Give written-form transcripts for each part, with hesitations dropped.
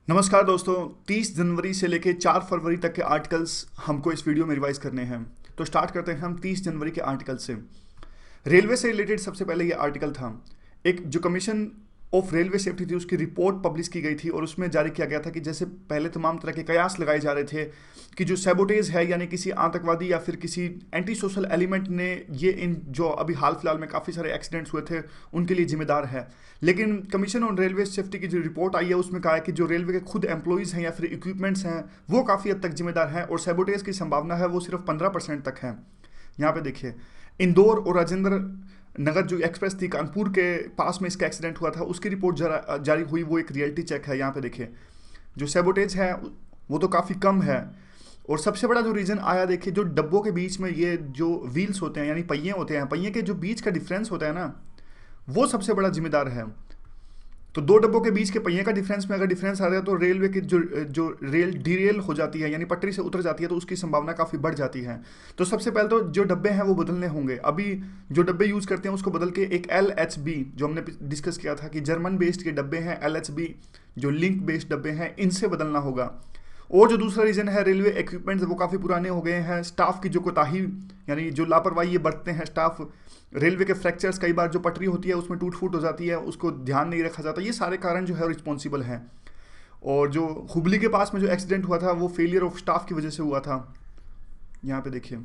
नमस्कार दोस्तों। 30 जनवरी से लेकर 4 फरवरी तक के आर्टिकल्स हमको इस वीडियो में रिवाइज करने हैं। तो स्टार्ट करते हैं हम 30 जनवरी के आर्टिकल से। रेलवे से रिलेटेड सबसे पहले ये आर्टिकल था। एक जो कमीशन ऑफ रेलवे सेफ्टी थी उसकी रिपोर्ट पब्लिश की गई थी और उसमें जारी किया गया था कि जैसे पहले तमाम तरह के कयास लगाए जा रहे थे कि जो सैबोटेज है यानी किसी आतंकवादी या फिर किसी एंटी सोशल एलिमेंट ने ये इन जो अभी हाल फिलहाल में काफ़ी सारे एक्सीडेंट्स हुए थे उनके लिए जिम्मेदार है। लेकिन कमीशन ऑन रेलवे सेफ्टी की जो रिपोर्ट आई है उसमें कहा है कि जो रेलवे के खुद एम्प्लॉयज़ हैं या फिर इक्विपमेंट्स हैं वो काफ़ी हद तक जिम्मेदार हैं और सैबोटेज की संभावना है वो सिर्फ 15% तक है। यहाँ पे देखिए, इंदौर और राजेंद्र नगर जो एक्सप्रेस थी कानपुर के पास में इसका एक्सीडेंट हुआ था, उसकी रिपोर्ट जारी हुई। वो एक रियलिटी चेक है। यहाँ पे देखिए, जो सैबोटेज है वो तो काफ़ी कम है और सबसे बड़ा जो रीज़न आया, देखिए जो डब्बों के बीच में ये जो व्हील्स होते हैं यानी पहिए होते हैं, पहिए के जो बीच का डिफरेंस होता है ना, वो सबसे बड़ा जिम्मेदार है। तो दो डब्बों के बीच के पहिए का डिफरेंस में अगर डिफरेंस आ जाए तो रेलवे की जो जो रेल डीरेल हो जाती है यानी पटरी से उतर जाती है, तो उसकी संभावना काफ़ी बढ़ जाती है। तो सबसे पहले तो जो डब्बे हैं वो बदलने होंगे। अभी जो डब्बे यूज़ करते हैं उसको बदल के एक LHB, जो हमने डिस्कस किया था कि जर्मन बेस्ड के डब्बे हैं, LHB जो लिंक बेस्ड डब्बे हैं, इनसे बदलना होगा। और जो दूसरा रीज़न है, रेलवे इक्विपमेंट्स वो काफ़ी पुराने हो गए हैं। स्टाफ की जो कोताही यानी जो लापरवाही ये बरतते हैं स्टाफ, रेलवे के फ्रैक्चर्स, कई बार जो पटरी होती है उसमें टूट फूट हो जाती है, उसको ध्यान नहीं रखा जाता, ये सारे कारण जो है रिस्पॉन्सिबल हैं। और जो हुबली के पास में जो एक्सीडेंट हुआ था वो फेलियर ऑफ स्टाफ की वजह से हुआ था। यहाँ पे देखिए,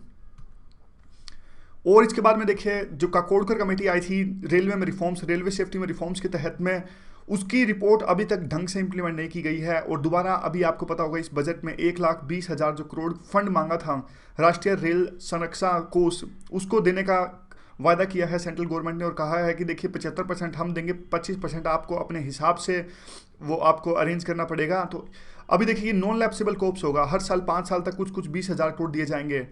और इसके बाद में देखिए जो काकोडकर कमेटी आई थी रेलवे में रिफॉर्म्स, रेलवे सेफ्टी में रिफॉर्म्स के तहत में, उसकी रिपोर्ट अभी तक ढंग से इंप्लीमेंट नहीं की गई है। और दोबारा अभी आपको पता होगा इस बजट में 1,20,000 जो करोड़ फंड मांगा था राष्ट्रीय रेल संरक्षा कोष, उसको देने का वायदा किया है सेंट्रल गवर्नमेंट ने और कहा है कि देखिए 75% हम देंगे, 25% आपको अपने हिसाब से वो आपको अरेंज करना पड़ेगा। तो अभी देखिए नॉन लैप्सेबल कोप्स होगा, हर साल 5 साल तक कुछ कुछ 20,000 करोड़ दिए जाएंगे।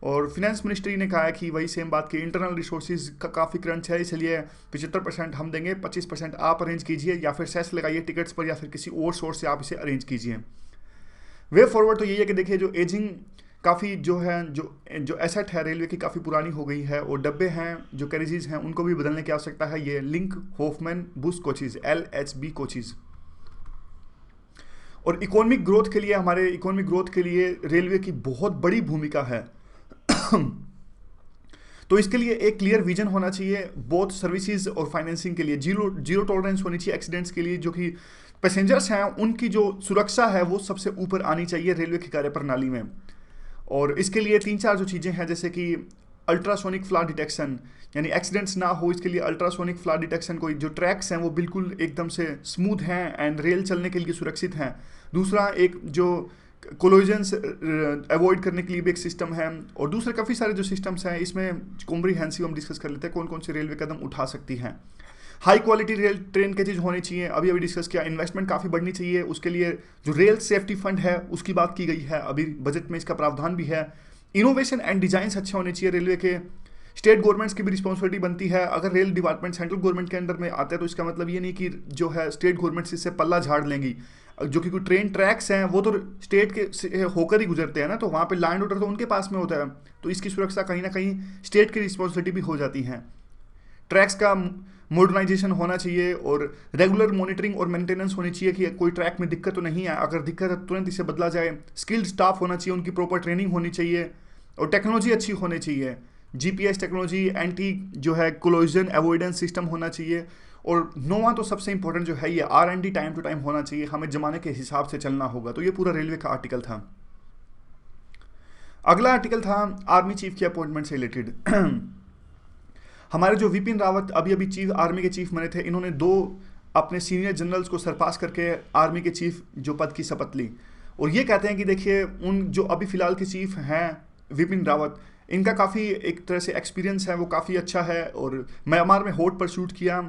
और फिनेंस मिनिस्ट्री ने कहा है कि वही सेम बात की इंटरनल रिसोर्सेज का काफ़ी क्रंच है, इसलिए 75% हम देंगे, 25% आप अरेंज कीजिए या फिर सेस लगाइए टिकट्स पर या फिर किसी और सोर्स से आप इसे अरेंज कीजिए। वे फॉरवर्ड तो यही है कि देखिए जो एजिंग काफ़ी जो है जो एसेट है रेलवे की काफ़ी पुरानी हो गई है और डब्बे हैं जो कैरेजेज हैं उनको भी बदलने की आवश्यकता है। ये link Hofmann Bush coaches LHB coaches. और इकोनॉमिक ग्रोथ के लिए, हमारे इकोनॉमिक ग्रोथ के लिए रेलवे की बहुत बड़ी भूमिका है। तो इसके लिए एक क्लियर विजन होना चाहिए बोथ सर्विसेज और फाइनेंसिंग के लिए। जीरो टॉलरेंस होनी चाहिए एक्सीडेंट्स के लिए। जो कि पैसेंजर्स हैं उनकी जो सुरक्षा है वो सबसे ऊपर आनी चाहिए रेलवे की कार्यप्रणाली में। और इसके लिए 3-4 जो चीज़ें हैं, जैसे कि अल्ट्रासोनिक फ्लड डिटेक्शन, यानी एक्सीडेंट्स ना हो इसके लिए अल्ट्रासोनिक फ्लड डिटेक्शन, कोई जो ट्रैक्स हैं वो बिल्कुल एकदम से स्मूथ हैं एंड रेल चलने के लिए सुरक्षित हैं। दूसरा, एक जो कोलिजन्स अवॉइड करने के लिए भी एक सिस्टम है। और दूसरे काफ़ी सारे जो सिस्टम्स हैं, इसमें कॉम्प्रिहेंसिव हम डिस्कस कर लेते हैं कौन कौन से रेलवे कदम उठा सकती हैं। हाई क्वालिटी रेल ट्रेन के चीज़ होनी चाहिए, अभी अभी डिस्कस किया। इन्वेस्टमेंट काफ़ी बढ़नी चाहिए, उसके लिए जो रेल सेफ्टी फंड है उसकी बात की गई है, अभी बजट में इसका प्रावधान भी है। इनोवेशन एंड डिजाइंस अच्छे होने चाहिए रेलवे के। स्टेट गवर्नमेंट्स की भी रिस्पॉन्सिबिलिटी बनती है। अगर रेल डिपार्टमेंट सेंट्रल गवर्नमेंट के अंडर में आता है तो इसका मतलब ये नहीं कि जो है स्टेट गवर्नमेंट्स इससे पल्ला झाड़ लेंगी। जो कि कोई ट्रेन ट्रैक्स हैं वो तो स्टेट के से होकर ही गुजरते हैं ना, तो वहाँ पे लैंड ऑर्डर तो उनके पास में होता है, तो इसकी सुरक्षा कहीं ना कहीं स्टेट की रिस्पॉन्सिबिलिटी भी हो जाती है। ट्रैक्स का मॉडर्नाइजेशन होना चाहिए और रेगुलर मॉनिटरिंग और मेंटेनेंस होनी चाहिए कि कोई ट्रैक में दिक्कत तो नहीं है, अगर दिक्कत है तुरंत इसे बदला जाए। स्किल्ड स्टाफ होना चाहिए, उनकी प्रॉपर ट्रेनिंग होनी चाहिए और टेक्नोलॉजी अच्छी होनी चाहिए। GPS टेक्नोलॉजी, एंटी जो है कोलिजन अवॉइडेंस सिस्टम होना चाहिए। और नौवां तो सबसे इंपॉर्टेंट जो है ये R&D टाइम टू टाइम होना चाहिए, हमें जमाने के हिसाब से चलना होगा। तो ये पूरा रेलवे का आर्टिकल था। अगला आर्टिकल था आर्मी चीफ की अपॉइंटमेंट से रिलेटेड। हमारे जो विपिन रावत अभी अभी चीफ आर्मी के चीफ बने थे, इन्होंने 2 अपने सीनियर जनरल्स को सरपास करके आर्मी के चीफ जो पद की शपथ ली। और ये कहते हैं कि देखिए उन जो अभी फिलहाल के चीफ हैं विपिन रावत, इनका काफ़ी एक तरह से एक्सपीरियंस है, वो काफ़ी अच्छा है। और म्यांमार में हॉट परसूट किया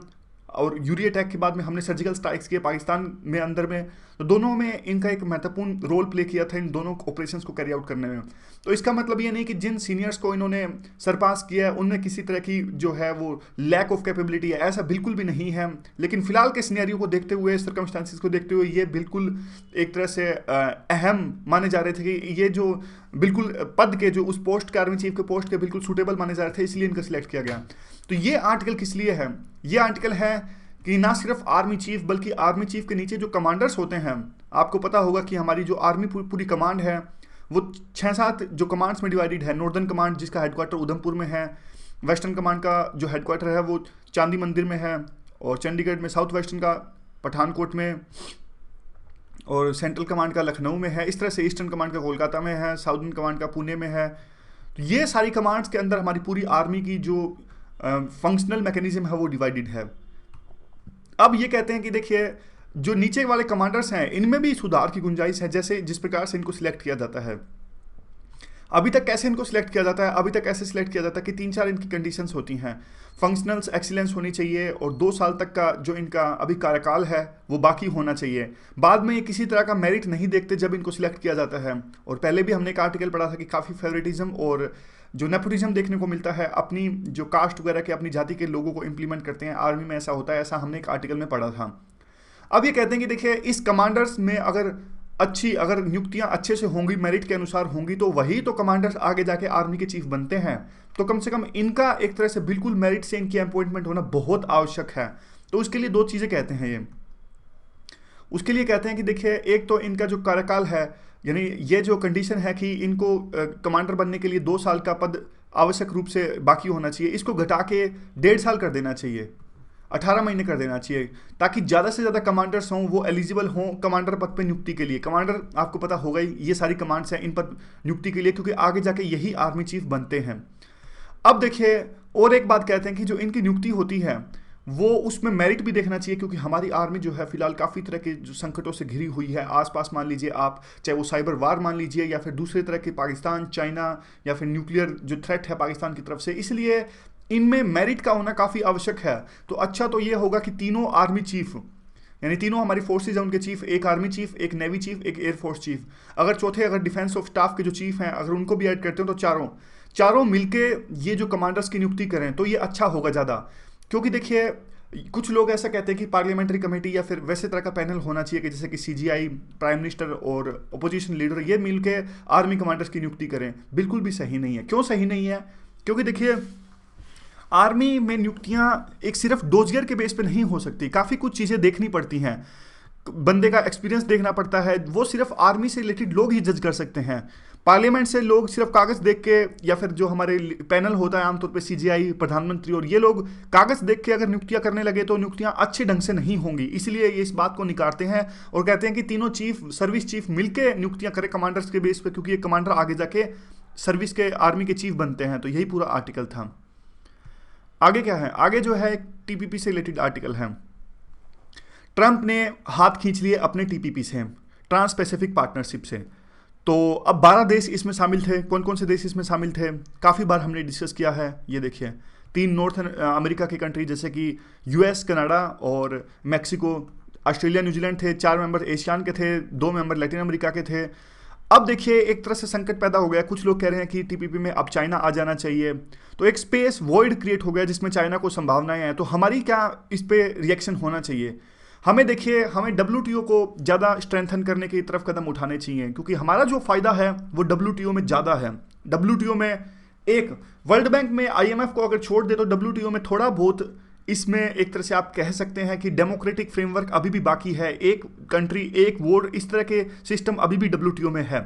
और यूरी अटैक के बाद में हमने सर्जिकल स्ट्राइक्स किए पाकिस्तान में अंदर में, तो दोनों में इनका एक महत्वपूर्ण रोल प्ले किया था इन दोनों ऑपरेशंस को कैरी आउट करने में। तो इसका मतलब ये नहीं कि जिन सीनियर्स को इन्होंने सरपास किया है उनमें किसी तरह की जो है वो लैक ऑफ कैपेबिलिटी है, ऐसा बिल्कुल भी नहीं है। लेकिन फिलहाल के सिनेरियो को देखते हुए, सर्कमस्टांसिस को देखते हुए, ये बिल्कुल एक तरह से अहम माने जा रहे थे कि ये जो बिल्कुल पद के जो उस पोस्ट के आर्मी चीफ के पोस्ट के बिल्कुल सूटेबल माने जा रहे थे, इसलिए इनका सिलेक्ट किया गया। तो ये आर्टिकल किस लिए है? ये आर्टिकल है कि ना सिर्फ आर्मी चीफ बल्कि आर्मी चीफ के नीचे जो कमांडर्स होते हैं, आपको पता होगा कि हमारी जो आर्मी पूरी कमांड है वो 6-7 जो कमांड्स में डिवाइडेड है। नॉर्दर्न कमांड जिसका हेडक्वार्टर उधमपुर में है, वेस्टर्न कमांड का जो हेडक्वार्टर है वो चांदी मंदिर में है, और चंडीगढ़ में, साउथ वेस्टर्न का पठानकोट में, और सेंट्रल कमांड का लखनऊ में है। इस तरह से ईस्टर्न कमांड का कोलकाता में है, साउदर्न कमांड का पुणे में है। तो ये सारी कमांड्स के अंदर हमारी पूरी आर्मी की जो फंक्शनल मैकेनिज्म है वो डिवाइडेड है। अब ये कहते हैं कि देखिए जो नीचे वाले कमांडर्स हैं इनमें भी सुधार की गुंजाइश है, जैसे जिस प्रकार से इनको सिलेक्ट किया जाता है। अभी तक कैसे इनको सिलेक्ट किया जाता है, अभी तक ऐसे सिलेक्ट किया जाता है कि 3-4 इनकी कंडीशंस होती हैं। फंक्शनल्स एक्सीलेंस होनी चाहिए, और 2 साल तक का जो इनका अभी कार्यकाल है वो बाकी होना चाहिए। बाद में ये किसी तरह का मेरिट नहीं देखते जब इनको सिलेक्ट किया जाता है। और पहले भी हमने एक आर्टिकल पढ़ा था कि काफ़ी फेवरेटिज्म और जो नेपोटिज्म देखने को मिलता है, अपनी जो कास्ट वगैरह के, अपनी जाति के लोगों को इंप्लीमेंट करते हैं आर्मी में, ऐसा होता है, ऐसा हमने एक आर्टिकल में पढ़ा था। अब ये कहते हैं कि देखिए इस कमांडर्स में अगर नियुक्तियां अच्छे से होंगी, मेरिट के अनुसार होंगी, तो वही तो कमांडर्स आगे जाके आर्मी के चीफ बनते हैं। तो कम से कम इनका एक तरह से बिल्कुल मेरिट से इनकी अपॉइंटमेंट होना बहुत आवश्यक है। तो उसके लिए 2 चीज़ें कहते हैं ये। उसके लिए कहते हैं कि देखिए एक तो इनका जो कार्यकाल है, यानी ये जो कंडीशन है कि इनको कमांडर बनने के लिए 2 साल का पद आवश्यक रूप से बाकी होना चाहिए, इसको घटा के 1.5 साल कर देना चाहिए, 18 महीने कर देना चाहिए, ताकि ज़्यादा से ज़्यादा कमांडर्स हों, वो एलिजिबल हों कमांडर पद पे नियुक्ति के लिए। कमांडर आपको पता होगा ही, ये सारी कमांड्स हैं इन पद नियुक्ति के लिए, क्योंकि आगे जाके यही आर्मी चीफ बनते हैं। अब देखिए और एक बात कहते हैं कि जो इनकी नियुक्ति होती है वो उसमें मेरिट भी देखना चाहिए, क्योंकि हमारी आर्मी जो है फिलहाल काफ़ी तरह के जो संकटों से घिरी हुई है आसपास। मान लीजिए आप, चाहे वो साइबर वार मान लीजिए, या फिर दूसरे तरह के पाकिस्तान, चाइना, या फिर न्यूक्लियर जो थ्रेट है पाकिस्तान की तरफ से, इसलिए इनमें मेरिट का होना काफ़ी आवश्यक है। तो अच्छा तो ये होगा कि तीनों आर्मी चीफ, यानी तीनों हमारी फोर्सेज हैं उनके चीफ, एक आर्मी चीफ, एक नेवी चीफ, एक एयरफोर्स चीफ, अगर चौथे अगर डिफेंस ऑफ स्टाफ के जो चीफ हैं अगर उनको भी ऐड करते हो तो चारों मिलके ये जो कमांडर्स की नियुक्ति करें तो ये अच्छा होगा ज़्यादा। क्योंकि देखिए कुछ लोग ऐसा कहते हैं कि पार्लियामेंट्री कमेटी या फिर वैसे तरह का पैनल होना चाहिए कि जैसे कि CGI, प्राइम मिनिस्टर और अपोजिशन लीडर, ये मिलके आर्मी कमांडर्स की नियुक्ति करें। बिल्कुल भी सही नहीं है। क्यों सही नहीं है? क्योंकि देखिए आर्मी में नियुक्तियां एक सिर्फ डोजियर के बेस पे नहीं हो सकती, काफ़ी कुछ चीज़ें देखनी पड़ती हैं, बंदे का एक्सपीरियंस देखना पड़ता है। वो सिर्फ आर्मी से रिलेटेड लोग ही जज कर सकते हैं। पार्लियामेंट से लोग सिर्फ कागज़ देख के, या फिर जो हमारे पैनल होता है आमतौर पे CGI, प्रधानमंत्री, और ये लोग कागज़ देख के अगर नियुक्तियां करने लगे तो नियुक्तियां अच्छे ढंग से नहीं होंगी। इसलिए ये इस बात को निकारते हैं और कहते हैं कि तीनों चीफ, सर्विस चीफ मिलके नियुक्तियां करें कमांडर्स के बेस पे, क्योंकि ये कमांडर आगे जाके सर्विस के आर्मी के चीफ बनते हैं। तो यही पूरा आर्टिकल था। आगे क्या है? आगे जो है TPP से रिलेटेड आर्टिकल है। ट्रंप ने हाथ खींच लिए अपने TPP से, ट्रांस पैसिफिक पार्टनरशिप से। तो अब 12 देश इसमें शामिल थे। कौन कौन से देश इसमें शामिल थे काफ़ी बार हमने डिस्कस किया है। ये देखिए 3 नॉर्थ अमेरिका के कंट्री जैसे कि US, कनाडा और मैक्सिको, ऑस्ट्रेलिया, न्यूजीलैंड थे। 4 मेंबर एशियान के थे, 2 मेंबर लैटिन अमेरिका के थे। अब देखिए एक तरह से संकट पैदा हो गया। कुछ लोग कह रहे हैं कि TPP में अब चाइना आ जाना चाहिए, तो एक स्पेस वॉइड क्रिएट हो गया जिसमें चाइना को संभावनाएं हैं। तो हमारी क्या इस पे रिएक्शन होना चाहिए? हमें देखिए, हमें WTO को ज़्यादा स्ट्रेंथन करने की तरफ कदम उठाने चाहिए, क्योंकि हमारा जो फ़ायदा है वो WTO में ज़्यादा है। WTO में एक वर्ल्ड बैंक में IMF को अगर छोड़ दे तो WTO में थोड़ा बहुत, इसमें एक तरह से आप कह सकते हैं कि डेमोक्रेटिक फ्रेमवर्क अभी भी बाकी है। एक कंट्री एक वोट, इस तरह के सिस्टम अभी भी WTO में है।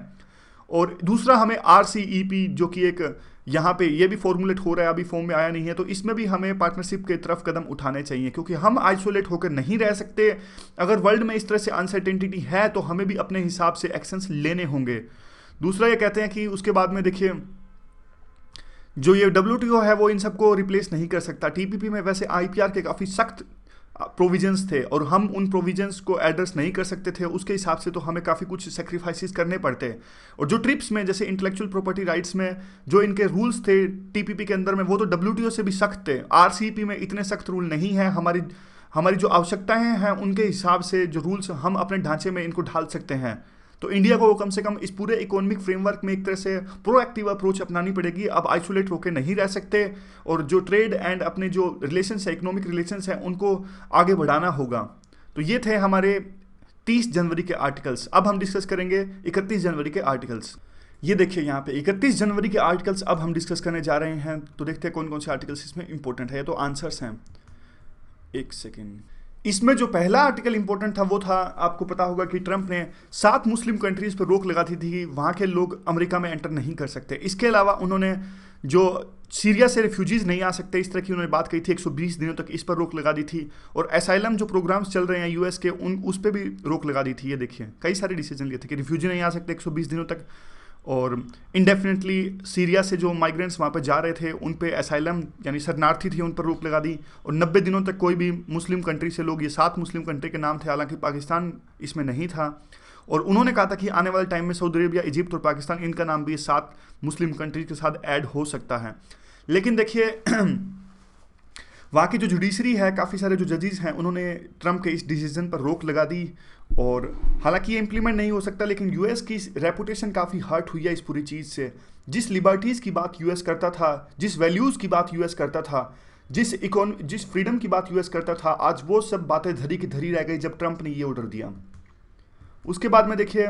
और दूसरा हमें RCEP, जो कि एक यहाँ पे ये भी फॉर्मुलेट हो रहा है, अभी फॉर्म में आया नहीं है, तो इसमें भी हमें पार्टनरशिप के तरफ कदम उठाने चाहिए, क्योंकि हम आइसोलेट होकर नहीं रह सकते। अगर वर्ल्ड में इस तरह से अनसर्टेनिटी है तो हमें भी अपने हिसाब से एक्शंस लेने होंगे। दूसरा ये कहते हैं कि उसके बाद में देखिए जो ये WTO है वो इन सबको रिप्लेस नहीं कर सकता। TPP में वैसे IPR के काफ़ी सख्त प्रोविजंस थे और हम उन प्रोविजंस को एड्रेस नहीं कर सकते थे। उसके हिसाब से तो हमें काफ़ी कुछ सेक्रीफाइसेस करने पड़ते। और जो ट्रिप्स में, जैसे इंटेलेक्चुअल प्रॉपर्टी राइट्स में जो इनके रूल्स थे TPP के अंदर में, वो तो WTO से भी सख्त थे। RCEP में इतने सख्त रूल नहीं है। हमारी जो आवश्यकताएं हैं उनके हिसाब से जो रूल्स हम अपने ढांचे में इनको ढाल सकते हैं। तो इंडिया को कम से कम इस पूरे इकोनॉमिक फ्रेमवर्क में एक तरह से प्रोएक्टिव अप्रोच अपनानी पड़ेगी। अब आइसोलेट होकर नहीं रह सकते और जो ट्रेड एंड अपने जो रिलेशंस है, इकोनॉमिक रिलेशंस हैं, उनको आगे बढ़ाना होगा। तो ये थे हमारे 30 जनवरी के आर्टिकल्स। अब हम डिस्कस करेंगे 31 जनवरी के आर्टिकल्स। ये देखिए यहाँ पे 31 जनवरी के आर्टिकल्स अब हम डिस्कस करने जा रहे हैं। तो देखते हैं कौन कौन से आर्टिकल्स इसमें इंपॉर्टेंट है। ये तो आंसर्स हैं। एक सेकेंड, इसमें जो पहला आर्टिकल इंपॉर्टेंट था वो था, आपको पता होगा कि ट्रंप ने 7 मुस्लिम कंट्रीज पर रोक लगा दी थी, वहाँ के लोग अमेरिका में एंटर नहीं कर सकते। इसके अलावा उन्होंने जो सीरिया से रिफ्यूजीज नहीं आ सकते इस तरह की उन्होंने बात कही थी, 120 दिनों तक इस पर रोक लगा दी थी। और असाइलम जो प्रोग्राम्स चल रहे हैं यूएस के, उस पर भी रोक लगा दी थी। ये देखिए कई सारे डिसीजन लिए थे कि रिफ्यूजी नहीं आ सकते 120 दिनों तक, और इनडेफिनेटली सीरिया से जो माइग्रेंट्स वहाँ पर जा रहे थे उन पे असाइलम यानी शरणार्थी थी उन पर रोक लगा दी। और 90 दिनों तक कोई भी मुस्लिम कंट्री से लोग, ये 7 मुस्लिम कंट्री के नाम थे, हालांकि पाकिस्तान इसमें नहीं था। और उन्होंने कहा था कि आने वाले टाइम में सऊदी अरेबिया, इजिप्ट और पाकिस्तान, इनका नाम भी 7 मुस्लिम कंट्रीज के साथ ऐड हो सकता है। लेकिन देखिए वहाँ की जो जुडिशरी है, काफ़ी सारे जो जजेस हैं, उन्होंने ट्रंप के इस डिसीजन पर रोक लगा दी। और हालांकि ये इम्प्लीमेंट नहीं हो सकता, लेकिन यूएस की रेपुटेशन काफ़ी हर्ट हुई है इस पूरी चीज़ से। जिस लिबर्टीज़ की बात यूएस करता था, जिस वैल्यूज़ की बात यूएस करता था, जिस फ्रीडम की बात यूएस करता था, आज वो सब बातें धरी की धरी रह गई जब ट्रंप ने ये ऑर्डर दिया। उसके बाद में देखिए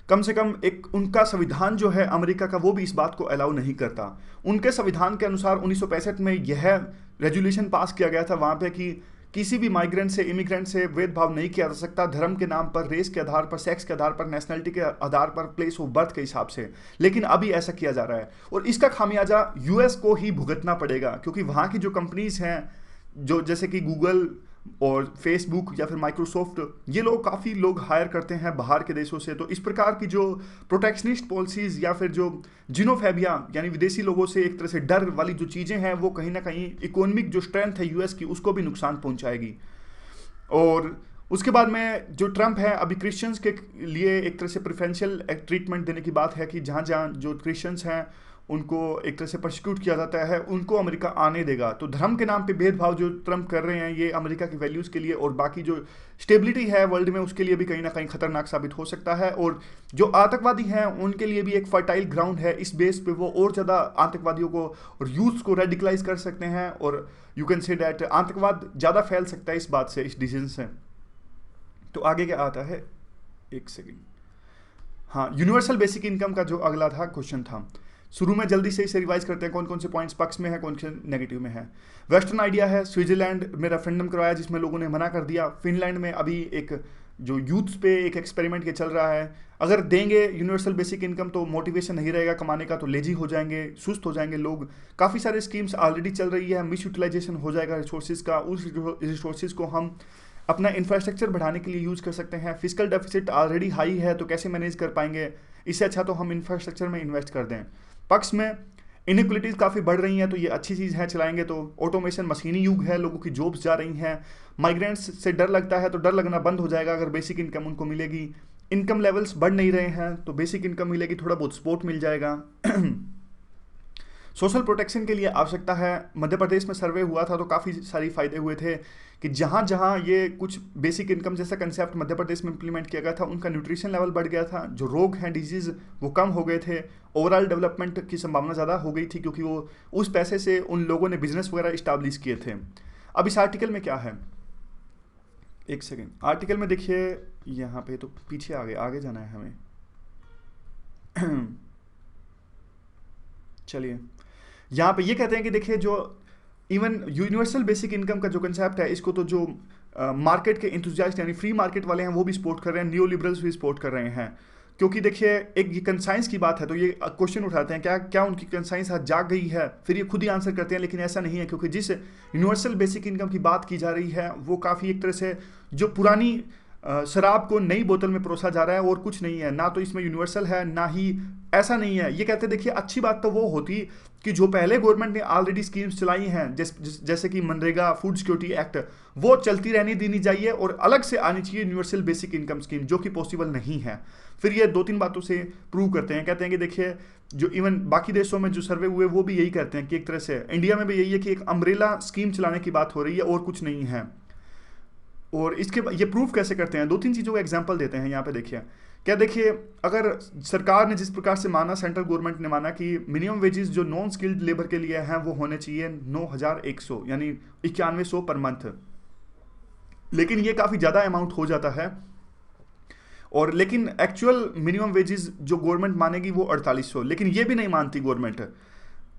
कम से कम एक उनका संविधान जो है अमेरिका का, वो भी इस बात को अलाउ नहीं करता। उनके संविधान के अनुसार 1965 में यह रेजोल्यूशन पास किया गया था वहाँ पे कि किसी भी माइग्रेंट से, इमिग्रेंट से भेदभाव नहीं किया जा सकता धर्म के नाम पर, रेस के आधार पर, सेक्स के आधार पर, नेशनलिटी के आधार पर, प्लेस ऑफ बर्थ के हिसाब से। लेकिन अभी ऐसा किया जा रहा है और इसका खामियाजा यूएस को ही भुगतना पड़ेगा, क्योंकि वहाँ की जो कंपनीज हैं, जो जैसे कि गूगल और फेसबुक या फिर माइक्रोसॉफ्ट, ये लोग काफ़ी लोग हायर करते हैं बाहर के देशों से। तो इस प्रकार की जो प्रोटेक्शनिस्ट पॉलिसीज़ या फिर जो जिनोफेबिया यानी विदेशी लोगों से एक तरह से डर वाली जो चीज़ें हैं, वो कहीं ना कहीं इकोनॉमिक जो स्ट्रेंथ है यूएस की, उसको भी नुकसान पहुंचाएगी। और उसके बाद में जो ट्रंप है, अभी क्रिश्चियंस के लिए एक तरह से प्रेफरेंशियल ट्रीटमेंट देने की बात है कि जहाँ जहाँ जो क्रिश्चियंस हैं उनको एक तरह से प्रोसिक्यूट किया जाता है, उनको अमेरिका आने देगा। तो धर्म के नाम पे भेदभाव जो ट्रंप कर रहे हैं, ये अमेरिका की वैल्यूज़ के लिए और बाकी जो स्टेबिलिटी है वर्ल्ड में, उसके लिए भी कहीं ना कहीं खतरनाक साबित हो सकता है। और जो आतंकवादी हैं उनके लिए भी एक फर्टाइल ग्राउंड है। इस बेस पे वो और ज़्यादा आतंकवादियों को और यूथ्स को रेडिकलाइज कर सकते हैं, और यू कैन से डैट आतंकवाद ज़्यादा फैल सकता है इस बात से, इस डिसीजन से। तो आगे क्या आता है, एक सेकेंड। हाँ, यूनिवर्सल बेसिक इनकम का जो अगला था क्वेश्चन था, शुरू में जल्दी से इसे रिवाइज करते हैं, कौन कौन से पॉइंट्स पक्ष में है, कौन से नेगेटिव में है। वेस्टर्न आइडिया है, स्विट्जरलैंड में रेफरेंडम करवाया जिसमें लोगों ने मना कर दिया। फिनलैंड में अभी एक जो यूथ्स पे एक एक्सपेरिमेंट के चल रहा है, अगर देंगे यूनिवर्सल बेसिक इनकम तो मोटिवेशन नहीं रहेगा कमाने का, तो लेजी हो जाएंगे, सुस्त हो जाएंगे लोग। काफ़ी सारे स्कीम्स ऑलरेडी चल रही है, मिस यूटिलाइजेशन हो जाएगा रिसोर्सेज का। उस रिसोर्सेज को हम अपना इंफ्रास्ट्रक्चर बढ़ाने के लिए यूज़ कर सकते हैं। फिजिकल डेफिसिट ऑलरेडी हाई है, तो कैसे मैनेज कर पाएंगे, इससे अच्छा तो हम इंफ्रास्ट्रक्चर में इन्वेस्ट कर दें। पक्ष में इनइक्वलिटीज़ काफ़ी बढ़ रही हैं, तो ये अच्छी चीज़ है, चलाएंगे तो। ऑटोमेशन, मशीनी युग है, लोगों की जॉब्स जा रही हैं। माइग्रेंट्स से डर लगता है, तो डर लगना बंद हो जाएगा अगर बेसिक इनकम उनको मिलेगी। इनकम लेवल्स बढ़ नहीं रहे हैं, तो बेसिक इनकम मिलेगी, थोड़ा बहुत सपोर्ट मिल जाएगा। सोशल प्रोटेक्शन के लिए आवश्यकता है। मध्य प्रदेश में सर्वे हुआ था तो काफ़ी सारी फायदे हुए थे कि जहाँ जहाँ ये कुछ बेसिक इनकम जैसा कंसेप्ट मध्य प्रदेश में इंप्लीमेंट किया गया था, उनका न्यूट्रिशन लेवल बढ़ गया था, जो रोग हैं, डिजीज़, वो कम हो गए थे। ओवरऑल डेवलपमेंट की संभावना ज़्यादा हो गई थी, क्योंकि वो उस पैसे से उन लोगों ने बिजनेस वगैरह इस्टाब्लिश किए थे। अब इस आर्टिकल में क्या है, एक सेकेंड, आर्टिकल में देखिए यहाँ पे तो पीछे आगे जाना है हमें। चलिए, यहाँ पे ये कहते हैं कि देखिए जो इवन यूनिवर्सल बेसिक इनकम का जो कंसेप्ट है, इसको तो जो मार्केट के इंथुजियास्ट यानी फ्री मार्केट वाले हैं वो भी सपोर्ट कर रहे हैं, नियो लिबरल्स भी सपोर्ट कर रहे हैं। क्योंकि देखिए एक ये कंसाइंस की बात है, तो ये क्वेश्चन उठाते हैं क्या उनकी कंसाइंस आज जाग गई है, फिर ये खुद ही आंसर करते हैं, लेकिन ऐसा नहीं है। क्योंकि जिस यूनिवर्सल बेसिक इनकम की बात की जा रही है वो काफ़ी एक तरह से जो पुरानी शराब को नई बोतल में परोसा जा रहा है, और कुछ नहीं है। ना तो इसमें यूनिवर्सल है, ना ही ऐसा नहीं है। ये कहते देखिए अच्छी बात तो वो होती कि जो पहले गवर्नमेंट ने ऑलरेडी स्कीम्स चलाई हैं, जैसे कि मनरेगा, फूड सिक्योरिटी एक्ट, वो चलती रहनी देनी चाहिए, और अलग से आनी चाहिए यूनिवर्सल बेसिक इनकम स्कीम, जो कि पॉसिबल नहीं है। फिर ये 2-3 बातों से प्रूव करते हैं। कहते हैं कि देखिए जो इवन बाकी देशों में जो सर्वे हुए वो भी यही कहते हैं कि एक तरह से इंडिया में भी यही है कि एक अम्ब्रेला स्कीम चलाने की बात हो रही है, और कुछ नहीं है। और इसके ये प्रूफ कैसे करते हैं, 2-3 चीज़ों का एग्जांपल देते हैं। यहाँ पे देखिए, क्या देखिए, अगर सरकार ने जिस प्रकार से माना, सेंट्रल गवर्नमेंट ने माना कि मिनिमम वेजेस जो नॉन स्किल्ड लेबर के लिए हैं वो होने चाहिए 9,100 यानी 9100 पर मंथ, लेकिन ये काफ़ी ज़्यादा अमाउंट हो जाता है। और लेकिन एक्चुअल मिनिमम वेजेस जो गवर्नमेंट मानेगी वो 4800, लेकिन ये भी नहीं मानती गवर्नमेंट।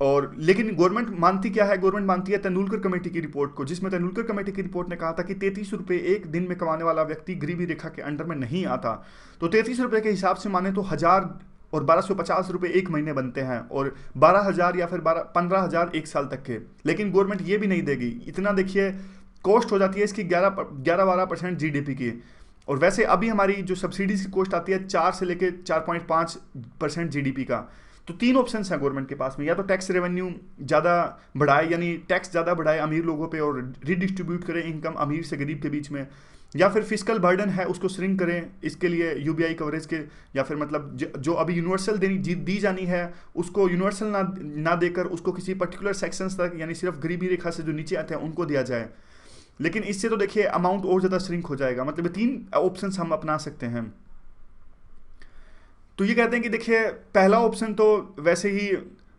और लेकिन गवर्नमेंट मानती क्या है, गवर्नमेंट मानती है तेंदुलकर कमेटी की रिपोर्ट को, जिसमें तेंदुलकर कमेटी की रिपोर्ट ने कहा था कि 33 रुपये एक दिन में कमाने वाला व्यक्ति गरीबी रेखा के अंडर में नहीं आता। तो 33 रुपये के हिसाब से माने तो 1000 और 1250 रुपये एक महीने बनते हैं, और 12,000 या फिर 15,000 एक साल तक के। लेकिन गवर्नमेंट ये भी नहीं देगी इतना। देखिए कॉस्ट हो जाती है इसकी 11-12% जीडीपी की। और वैसे अभी हमारी जो सब्सिडीज की कॉस्ट आती है 4 से लेकर 4.5% जीडीपी का। तो तीन ऑप्शंस हैं गवर्नमेंट के पास में, या तो टैक्स रेवेन्यू ज़्यादा बढ़ाए, यानी टैक्स ज़्यादा बढ़ाए अमीर लोगों पे और रिडिस्ट्रीब्यूट करें इनकम अमीर से गरीब के बीच में, या फिर फिजिकल बर्डन है उसको श्रिंक करें, इसके लिए यूबीआई कवरेज के, या फिर मतलब जो अभी यूनिवर्सल दी जानी है उसको यूनिवर्सल ना देकर उसको किसी पर्टिकुलर सेक्शंस तक, यानी सिर्फ गरीबी रेखा से जो नीचे आते हैं उनको दिया जाए। लेकिन इससे तो देखिए अमाउंट और ज़्यादा श्रिंक हो जाएगा। मतलब ये तीन ऑप्शंस हम अपना सकते हैं। तो ये कहते हैं कि देखिए पहला ऑप्शन तो वैसे ही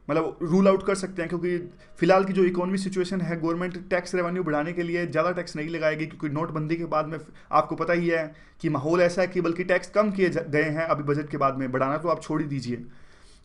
मतलब रूल आउट कर सकते हैं, क्योंकि फिलहाल की जो इकोनॉमी सिचुएशन है गवर्नमेंट टैक्स रेवेन्यू बढ़ाने के लिए ज़्यादा टैक्स नहीं लगाएगी, क्योंकि नोटबंदी के बाद में आपको पता ही है कि माहौल ऐसा है कि बल्कि टैक्स कम किए गए हैं अभी बजट के बाद में, बढ़ाना तो आप छोड़ ही दीजिए।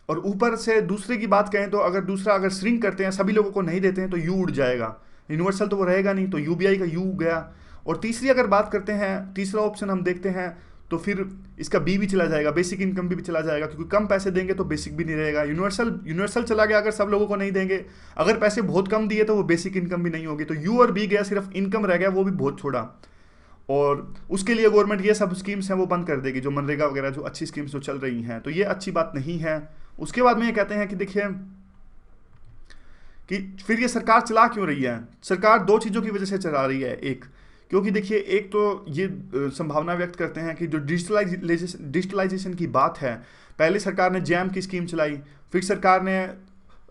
और ऊपर से दूसरे की बात कहें तो अगर श्रिंक करते हैं सभी लोगों को नहीं देते हैं तो यू उड़ जाएगा, यूनिवर्सल तो वो रहेगा नहीं, तो यूबीआई का यू गया। और तीसरी अगर बात करते हैं, तीसरा ऑप्शन हम देखते हैं तो फिर इसका बी भी चला जाएगा, बेसिक इनकम भी चला जाएगा, क्योंकि कम पैसे देंगे तो बेसिक भी नहीं रहेगा। यूनिवर्सल चला गया अगर सब लोगों को नहीं देंगे, अगर पैसे बहुत कम दिए तो वो बेसिक इनकम भी नहीं होगी। तो यू और बी गया, सिर्फ इनकम रह गया, वो भी बहुत छोड़ा। और उसके लिए गवर्नमेंट ये सब स्कीम्स हैं वो बंद कर देगी, जो मनरेगा वगैरह जो अच्छी स्कीम्स जो चल रही हैं, तो ये अच्छी बात नहीं है। उसके बाद में ये कहते हैं कि देखिए कि फिर ये सरकार चला क्यों रही है। सरकार दो चीज़ों की वजह से चला रही है। एक, क्योंकि देखिए एक तो ये संभावना व्यक्त करते हैं कि जो डिजिटलाइजेशन की बात है, पहले सरकार ने जैम की स्कीम चलाई, फिर सरकार ने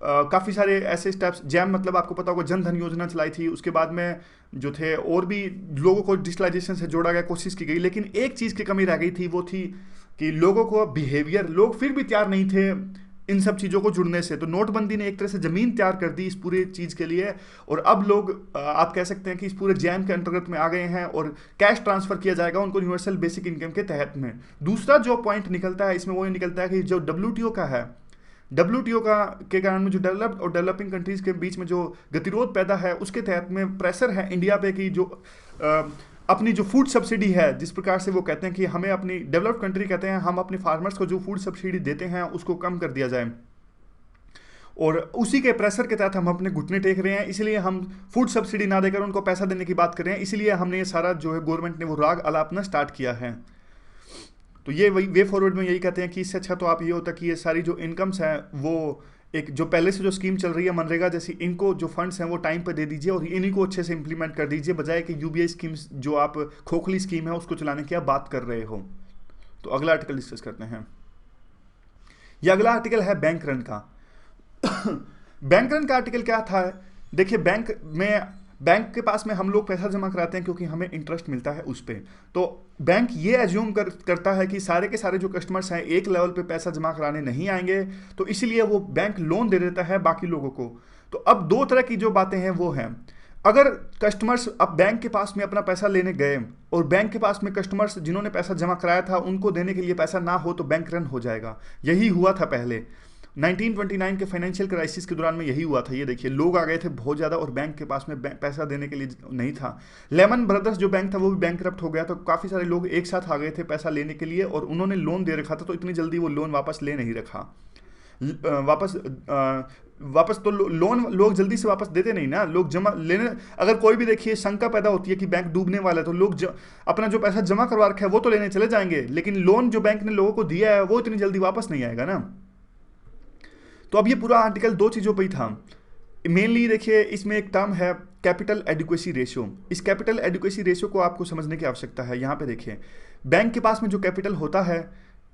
काफ़ी सारे ऐसे स्टेप्स, जैम मतलब आपको पता होगा जन धन योजना चलाई थी, उसके बाद में जो थे और भी लोगों को डिजिटलाइजेशन से जोड़ा गया, कोशिश की गई। लेकिन एक चीज़ की कमी रह गई थी, वो थी कि लोगों को बिहेवियर, लोग फिर भी तैयार नहीं थे इन सब चीज़ों को जुड़ने से। तो नोटबंदी ने एक तरह से ज़मीन तैयार कर दी इस पूरे चीज़ के लिए, और अब लोग आप कह सकते हैं कि इस पूरे जैम के अंतर्गत में आ गए हैं, और कैश ट्रांसफ़र किया जाएगा उनको यूनिवर्सल बेसिक इनकम के तहत में। दूसरा जो पॉइंट निकलता है इसमें वो ये निकलता है कि जो WTO का है, WTO का के कारण में जो डेवलप्ड और डेवलपिंग कंट्रीज़ के बीच में जो गतिरोध पैदा है, उसके तहत में प्रेशर है इंडिया पे कि जो अपनी जो फूड सब्सिडी है, जिस प्रकार से वो कहते हैं कि हमें अपनी डेवलप्ड कंट्री कहते हैं हम अपने फार्मर्स को जो फूड सब्सिडी देते हैं उसको कम कर दिया जाए, और उसी के प्रेशर के तहत हम अपने घुटने टेक रहे हैं। इसलिए हम फूड सब्सिडी ना देकर उनको पैसा देने की बात कर रहे हैं। इसलिए हमने ये सारा जो है गवर्नमेंट ने वो राग अलापना स्टार्ट किया है। तो ये वही वे फॉरवर्ड में यही कहते हैं कि इससे अच्छा तो आप ये होता कि ये सारी जो इनकम्स हैं वो एक जो पहले से जो स्कीम चल रही है मनरेगा जैसी, इनको जो फंड्स हैं वो टाइम पर दे दीजिए और इन्हीं को अच्छे से इंप्लीमेंट कर दीजिए, बजाय कि यूबीआई स्कीम्स जो आप खोखली स्कीम है उसको चलाने की आप बात कर रहे हो। तो अगला आर्टिकल डिस्कस करते हैं। यह अगला आर्टिकल है बैंक रन का। बैंक रन का आर्टिकल क्या था? देखिए बैंक के पास में हम लोग पैसा जमा कराते हैं क्योंकि हमें इंटरेस्ट मिलता है उस पर। तो बैंक ये एज्यूम करता है कि सारे के सारे जो कस्टमर्स हैं एक लेवल पे पैसा जमा कराने नहीं आएंगे, तो इसीलिए वो बैंक लोन दे देता है बाकी लोगों को। तो अब दो तरह की जो बातें हैं वो हैं, अगर कस्टमर्स अब बैंक के पास में अपना पैसा लेने गए और बैंक के पास में कस्टमर्स जिन्होंने पैसा जमा कराया था उनको देने के लिए पैसा ना हो, तो बैंक रन हो जाएगा। यही हुआ था पहले 1929 के फाइनेंशियल क्राइसिस के दौरान में, यही हुआ था। ये देखिए लोग आ गए थे बहुत ज़्यादा और बैंक के पास में पैसा देने के लिए नहीं था। लेमन ब्रदर्स जो बैंक था वो भी बैंकरप्ट हो गया, तो काफ़ी सारे लोग एक साथ आ गए थे पैसा लेने के लिए और उन्होंने लोन दे रखा था, तो इतनी जल्दी वो लोन वापस ले नहीं रखा। वापस तो लोन लोग जल्दी से वापस देते नहीं ना, लोग जमा लेने, अगर कोई भी देखिए शंका पैदा होती है कि बैंक डूबने वाला है तो लोग अपना जो पैसा जमा करवा रखा है वो तो लेने चले जाएंगे, लेकिन लोन जो बैंक ने लोगों को दिया है वो इतनी जल्दी वापस नहीं आएगा ना। तो अब ये पूरा आर्टिकल दो चीज़ों पे ही था मेनली। देखिए इसमें एक टर्म है कैपिटल एडिक्वेसी रेशियो। इस कैपिटल एडिक्वेसी रेशियो को आपको समझने की आवश्यकता है। यहाँ पे देखिए बैंक के पास में जो कैपिटल होता है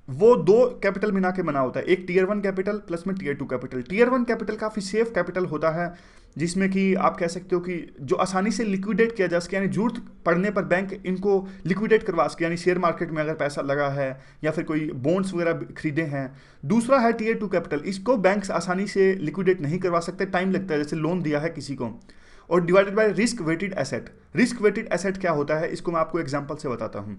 वो दो कैपिटल मिला के बना होता है, एक टीयर 1 कैपिटल प्लस में टीयर 2 कैपिटल। टीयर 1 कैपिटल काफ़ी सेफ कैपिटल होता है, जिसमें कि आप कह सकते हो कि जो आसानी से लिक्विडेट किया जा सके, यानी जरूरत पड़ने पर बैंक इनको लिक्विडेट करवा सके, यानी शेयर मार्केट में अगर पैसा लगा है या फिर कोई बॉन्ड्स वगैरह खरीदे हैं। दूसरा है टीयर 2 कैपिटल, इसको बैंक आसानी से लिक्विडेट नहीं करवा सकते, टाइम लगता है, जैसे लोन दिया है किसी को। और divided by risk weighted asset. Risk weighted asset क्या होता है, इसको मैं आपको एग्जाम्पल से बताता हूँ।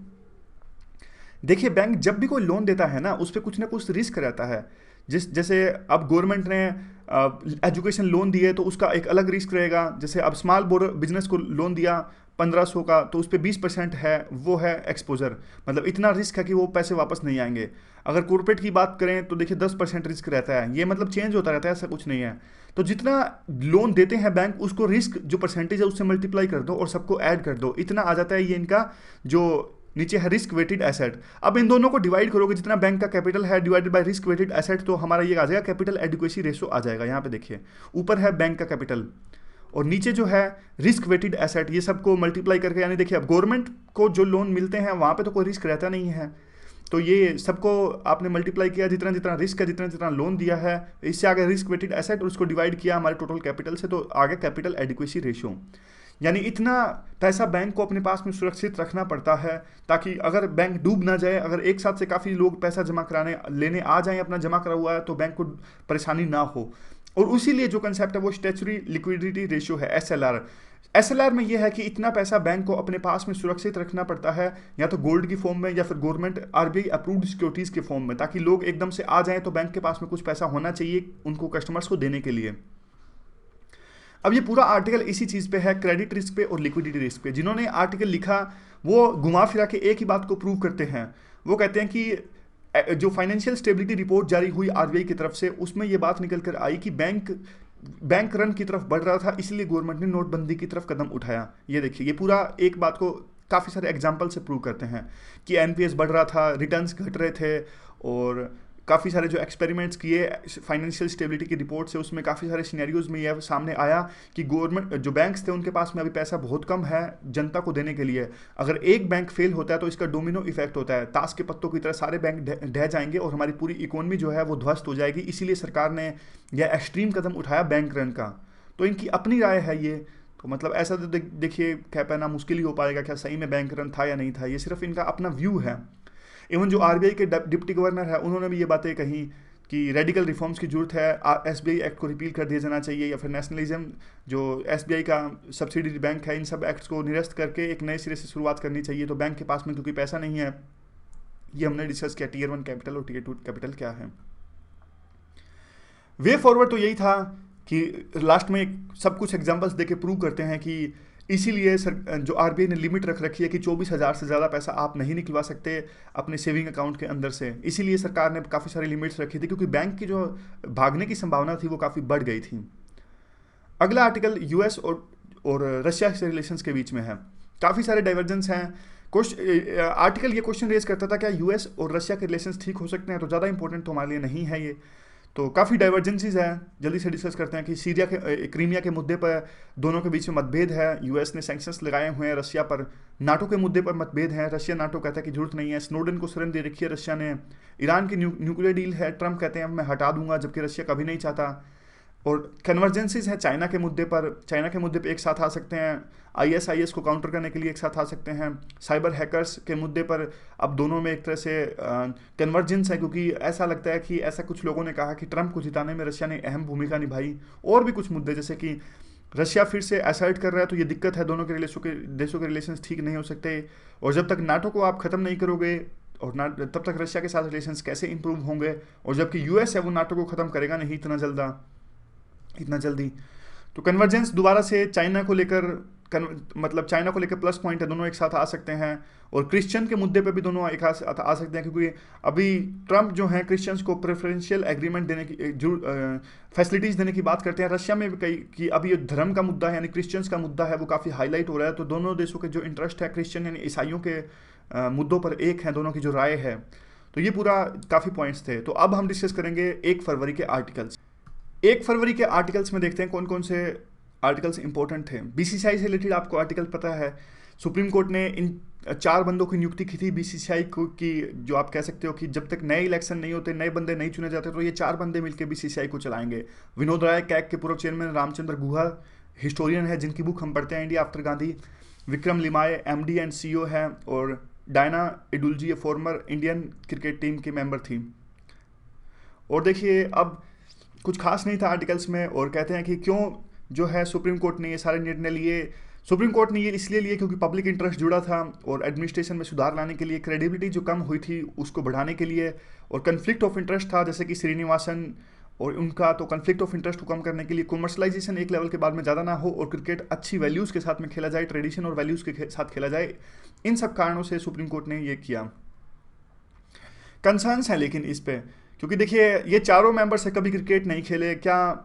देखिए बैंक जब भी कोई लोन देता है ना उस पर कुछ ना कुछ रिस्क रहता है। जैसे अब गवर्नमेंट ने एजुकेशन लोन दिए तो उसका एक अलग रिस्क रहेगा। जैसे अब स्मॉल बिजनेस को लोन दिया 1500 का, तो उस पर 20% है, वो है एक्सपोजर, मतलब इतना रिस्क है कि वो पैसे वापस नहीं आएंगे। अगर कॉर्पोरेट की बात करें तो देखिए 10% रिस्क रहता है, ये मतलब चेंज होता रहता है, ऐसा कुछ नहीं है। तो जितना लोन देते हैं बैंक, उसको रिस्क जो परसेंटेज है उससे मल्टीप्लाई कर दो और सबको ऐड कर दो, इतना आ जाता है ये इनका जो नीचे है रिस्क वेटेड एसेट। अब इन दोनों को डिवाइड करोगे, जितना बैंक का कैपिटल है divided by risk weighted asset, तो हमारा ये आ जाएगा कैपिटल एडिक्वेसी रेशो आ जाएगा। यहाँ पे देखिए ऊपर है बैंक का कैपिटल और नीचे जो है रिस्क वेटेड एसेट, ये सबको मल्टीप्लाई करके, यानी देखिए अब गवर्नमेंट को जो लोन मिलते हैं वहाँ पे तो कोई रिस्क रहता नहीं है, तो ये सबको आपने मल्टीप्लाई किया, जितना जितना रिस्क है, जितना जितना लोन दिया है, इससे आगे रिस्क वेटेड एसेट, और उसको डिवाइड किया हमारे टोटल कैपिटल से, तो आगे कैपिटल एडिक्वेसी रेशियो। यानी इतना पैसा बैंक को अपने पास में सुरक्षित रखना पड़ता है ताकि अगर बैंक डूब ना जाए। अगर एक साथ से काफ़ी लोग पैसा जमा कराने लेने आ जाएं अपना जमा करा हुआ है, तो बैंक को परेशानी ना हो। और उसीलिए जो कंसेप्ट है वो स्टैच्यूटरी लिक्विडिटी रेशियो है, एसएलआर। एसएलआर में यह है कि इतना पैसा बैंक को अपने पास में सुरक्षित रखना पड़ता है, या तो गोल्ड की फॉर्म में या फिर गवर्नमेंट आरबीआई अप्रूव्ड सिक्योरिटीज के फॉर्म में, ताकि लोग एकदम से आ जाएं तो बैंक के पास में कुछ पैसा होना चाहिए उनको कस्टमर्स को देने के लिए। अब ये पूरा आर्टिकल इसी चीज़ पे है, क्रेडिट रिस्क पे और लिक्विडिटी रिस्क पे। जिन्होंने आर्टिकल लिखा वो घुमा फिरा के एक ही बात को प्रूव करते हैं। वो कहते हैं कि जो फाइनेंशियल स्टेबिलिटी रिपोर्ट जारी हुई आरबीआई की तरफ से, उसमें ये बात निकल कर आई कि बैंक रन की तरफ बढ़ रहा था, इसलिए गवर्नमेंट ने नोटबंदी की तरफ कदम उठाया। ये देखिए, ये पूरा एक बात को काफ़ी सारे एग्जाम्पल से प्रूव करते हैं कि एनपीएस बढ़ रहा था, रिटर्न्स घट रहे थे, और काफ़ी सारे जो एक्सपेरिमेंट्स किए फाइनेंशियल स्टेबिलिटी की रिपोर्ट से, उसमें काफ़ी सारे सिनेरियोज में यह सामने आया कि गवर्नमेंट जो बैंक्स थे उनके पास में अभी पैसा बहुत कम है जनता को देने के लिए। अगर एक बैंक फेल होता है तो इसका डोमिनो इफेक्ट होता है, ताश के पत्तों की तरह सारे बैंक ढह जाएंगे और हमारी पूरी इकोनॉमी जो है वो ध्वस्त हो जाएगी। इसीलिए सरकार ने यह एक्सट्रीम कदम उठाया बैंक रन का। तो इनकी अपनी राय है ये, तो मतलब ऐसा तो देखिए कह पाना मुश्किल ही हो पाएगा क्या सही में बैंक रन था या नहीं था, ये सिर्फ इनका अपना व्यू है। इवन जो आरबीआई के डिप्टी गवर्नर है उन्होंने भी ये बातें कही कि रेडिकल रिफॉर्म्स की जरूरत है, एसबीआई एक्ट को रिपील कर दिया जाना चाहिए, या फिर नेशनलिज्म जो एसबीआई का सब्सिडरी बैंक है, इन सब एक्ट्स को निरस्त करके एक नए सिरे से शुरुआत करनी चाहिए। तो बैंक के पास में क्योंकि पैसा नहीं है, ये हमने डिस्कस किया टियर 1 कैपिटल और टियर 2 कैपिटल क्या है। वे फॉरवर्ड तो यही था कि लास्ट में सब कुछ एग्जाम्पल्स देके प्रूव करते हैं कि इसीलिए जो आरबीआई ने लिमिट रख रखी है कि 24,000 से ज़्यादा पैसा आप नहीं निकलवा सकते अपने सेविंग अकाउंट के अंदर से। इसीलिए सरकार ने काफ़ी सारी लिमिट्स रखी थी, क्योंकि बैंक की जो भागने की संभावना थी वो काफ़ी बढ़ गई थी। अगला आर्टिकल यूएस और रशिया से रिलेशंस के बीच में है। काफ़ी सारे डाइवर्जेंस हैं। आर्टिकल ये क्वेश्चन रेज करता था क्या यूएस और रशिया के रिलेशंस ठीक हो सकते हैं, तो ज़्यादा इंपॉर्टेंट तो हमारे लिए नहीं है ये। तो काफ़ी डाइवर्जेंसीज हैं, जल्दी से डिस्कस करते हैं कि सीरिया के क्रीमिया के मुद्दे पर दोनों के बीच में मतभेद है। यूएस ने सैंक्शंस लगाए हुए हैं रशिया पर। नाटो के मुद्दे पर मतभेद है, रशिया नाटो कहता है कि जरूरत नहीं है। स्नोडेन को शरण दे रखी है रशिया ने। ईरान की न्यूक्लियर डील है, ट्रंप कहते हैं मैं हटा दूंगा, जबकि रशिया कभी नहीं चाहता। और कन्वर्जेंसीज है चाइना के मुद्दे पर एक साथ आ सकते हैं, आईएसआईएस को काउंटर करने के लिए एक साथ आ सकते हैं। साइबर हैकर्स के मुद्दे पर अब दोनों में एक तरह से कन्वर्जेंस है, क्योंकि ऐसा लगता है कि ऐसा कुछ लोगों ने कहा कि ट्रंप को जिताने में रशिया ने अहम भूमिका निभाई। और भी कुछ मुद्दे जैसे कि रशिया फिर से असर्ट कर रहा है, तो ये दिक्कत है, दोनों के देशों के रिलेशंस ठीक नहीं हो सकते। और जब तक नाटो को आप ख़त्म नहीं करोगे और तब तक रशिया के साथ रिलेशंस कैसे इंप्रूव होंगे। और जबकि यूएस है वो नाटो को ख़त्म करेगा नहीं इतना जल्दी। तो कन्वर्जेंस दोबारा से चाइना को लेकर प्लस पॉइंट है, दोनों एक साथ आ सकते हैं। और क्रिश्चियन के मुद्दे पे भी दोनों एक साथ आ सकते हैं, क्योंकि अभी ट्रंप जो है क्रिश्चियंस को प्रेफरेंशियल एग्रीमेंट देने की फैसिलिटीज़ देने की बात करते हैं। रशिया में भी कई कि अभी ये धर्म का मुद्दा है, यानी क्रिश्चियंस का मुद्दा है, वो काफ़ी हाईलाइट हो रहा है। तो दोनों देशों के जो इंटरेस्ट है क्रिश्चियन यानी ईसाइयों के मुद्दों पर एक है, दोनों की जो राय है। तो ये पूरा काफ़ी पॉइंट्स थे। तो अब हम डिस्कस करेंगे 1 फरवरी के आर्टिकल्स। 1 फरवरी के आर्टिकल्स में देखते हैं कौन कौन से आर्टिकल्स इंपॉर्टेंट थे। बीसीसीआई से रिलेटेड आपको आर्टिकल पता है, सुप्रीम कोर्ट ने इन 4 बंदों की नियुक्ति की थी बीसीसीआई को, कि जो आप कह सकते हो कि जब तक नए इलेक्शन नहीं होते, नए बंदे नहीं चुने जाते, तो ये 4 बंदे मिलकर बीसीसीआई को चलाएंगे। विनोद राय कैग के पूर्व चेयरमैन, रामचंद्र गुहा हिस्टोरियन है जिनकी बुक हम पढ़ते हैं India after Gandhi, Vikram Limaye MD and CEO है, और Diana Edulji former Indian cricket team की मेंबर थी। और देखिए अब कुछ खास नहीं था आर्टिकल्स में, और कहते हैं कि क्यों जो है सुप्रीम कोर्ट ने ये सारे निर्णय लिए। सुप्रीम कोर्ट ने ये इसलिए लिए क्योंकि पब्लिक इंटरेस्ट जुड़ा था, और एडमिनिस्ट्रेशन में सुधार लाने के लिए, क्रेडिबिलिटी जो कम हुई थी उसको बढ़ाने के लिए, और कन्फ्लिक्ट ऑफ इंटरेस्ट था, जैसे कि श्रीनिवासन और उनका तो कन्फ्लिक्ट ऑफ इंटरेस्ट को कम करने के लिए कमर्शलाइजेशन एक लेवल के बाद में ज़्यादा ना हो और क्रिकेट अच्छी वैल्यूज़ के साथ में खेला जाए, ट्रेडिशन और वैल्यूज़ के साथ खेला जाए। इन सब कारणों से सुप्रीम कोर्ट ने ये किया। कंसर्न्स हैं लेकिन इस पे, क्योंकि देखिए ये चारों मेंबर्स से कभी क्रिकेट नहीं खेले, क्या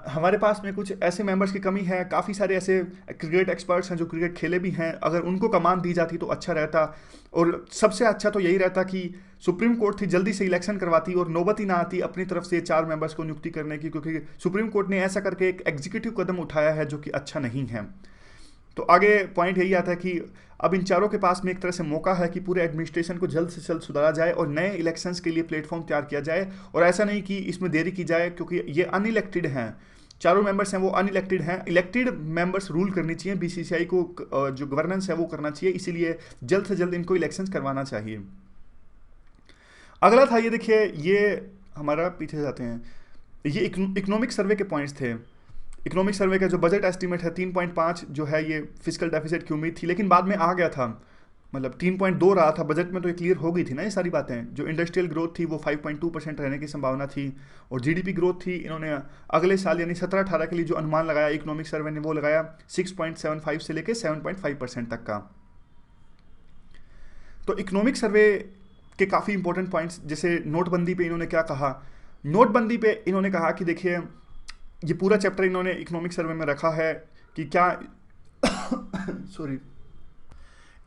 हमारे पास में कुछ ऐसे मेंबर्स की कमी है, काफ़ी सारे ऐसे क्रिकेट एक्सपर्ट्स हैं जो क्रिकेट खेले भी हैं, अगर उनको कमान दी जाती तो अच्छा रहता। और सबसे अच्छा तो यही रहता कि सुप्रीम कोर्ट थी जल्दी से इलेक्शन करवाती और नौबत ही ना आती अपनी तरफ से 4 मेंबर्स को नियुक्ति करने की, क्योंकि सुप्रीम कोर्ट ने ऐसा करके एक एग्जीक्यूटिव कदम उठाया है जो कि अच्छा नहीं है। तो आगे पॉइंट यही आता है कि अब इन चारों के पास में एक तरह से मौका है कि पूरे एडमिनिस्ट्रेशन को जल्द से जल्द सुधारा जाए और नए इलेक्शंस के लिए प्लेटफॉर्म तैयार किया जाए। और ऐसा नहीं कि इसमें देरी की जाए, क्योंकि ये अनइलेक्टेड हैं, चारों मेंबर्स हैं वो अनइलेक्टेड हैं। इलेक्टेड मेंबर्स रूल करनी चाहिए, बीसीसीआई को जो गवर्नेंस है वो करना चाहिए, इसीलिए जल्द से जल्द इनको इलेक्शंस करवाना चाहिए। अगला था ये देखिए, ये हमारा पीछे जाते हैं, ये इकोनॉमिक सर्वे के पॉइंट्स थे। इकोनॉमिक सर्वे का जो बजट एस्टीमेट है 3.5 जो है ये फिजिकल डेफिसिट की उम्मीद थी, लेकिन बाद में आ गया था, मतलब 3.2 रहा था बजट में, तो ये क्लियर हो गई थी ना ये सारी बातें। जो इंडस्ट्रियल ग्रोथ थी वो 5.2% रहने की संभावना थी, और जीडीपी ग्रोथ थी, इन्होंने अगले साल यानी 17-18 के लिए जो अनुमान लगाया इकोनॉमिक सर्वे ने वो लगाया 6.75 से लेकर 7.5% तक का। तो इकोनॉमिक सर्वे के काफ़ी इंपॉर्टेंट पॉइंट्स, जैसे नोटबंदी पे इन्होंने क्या कहा। नोटबंदी पे इन्होंने कहा कि देखिए ये पूरा चैप्टर इन्होंने इकोनॉमिक सर्वे में रखा है कि क्या सॉरी,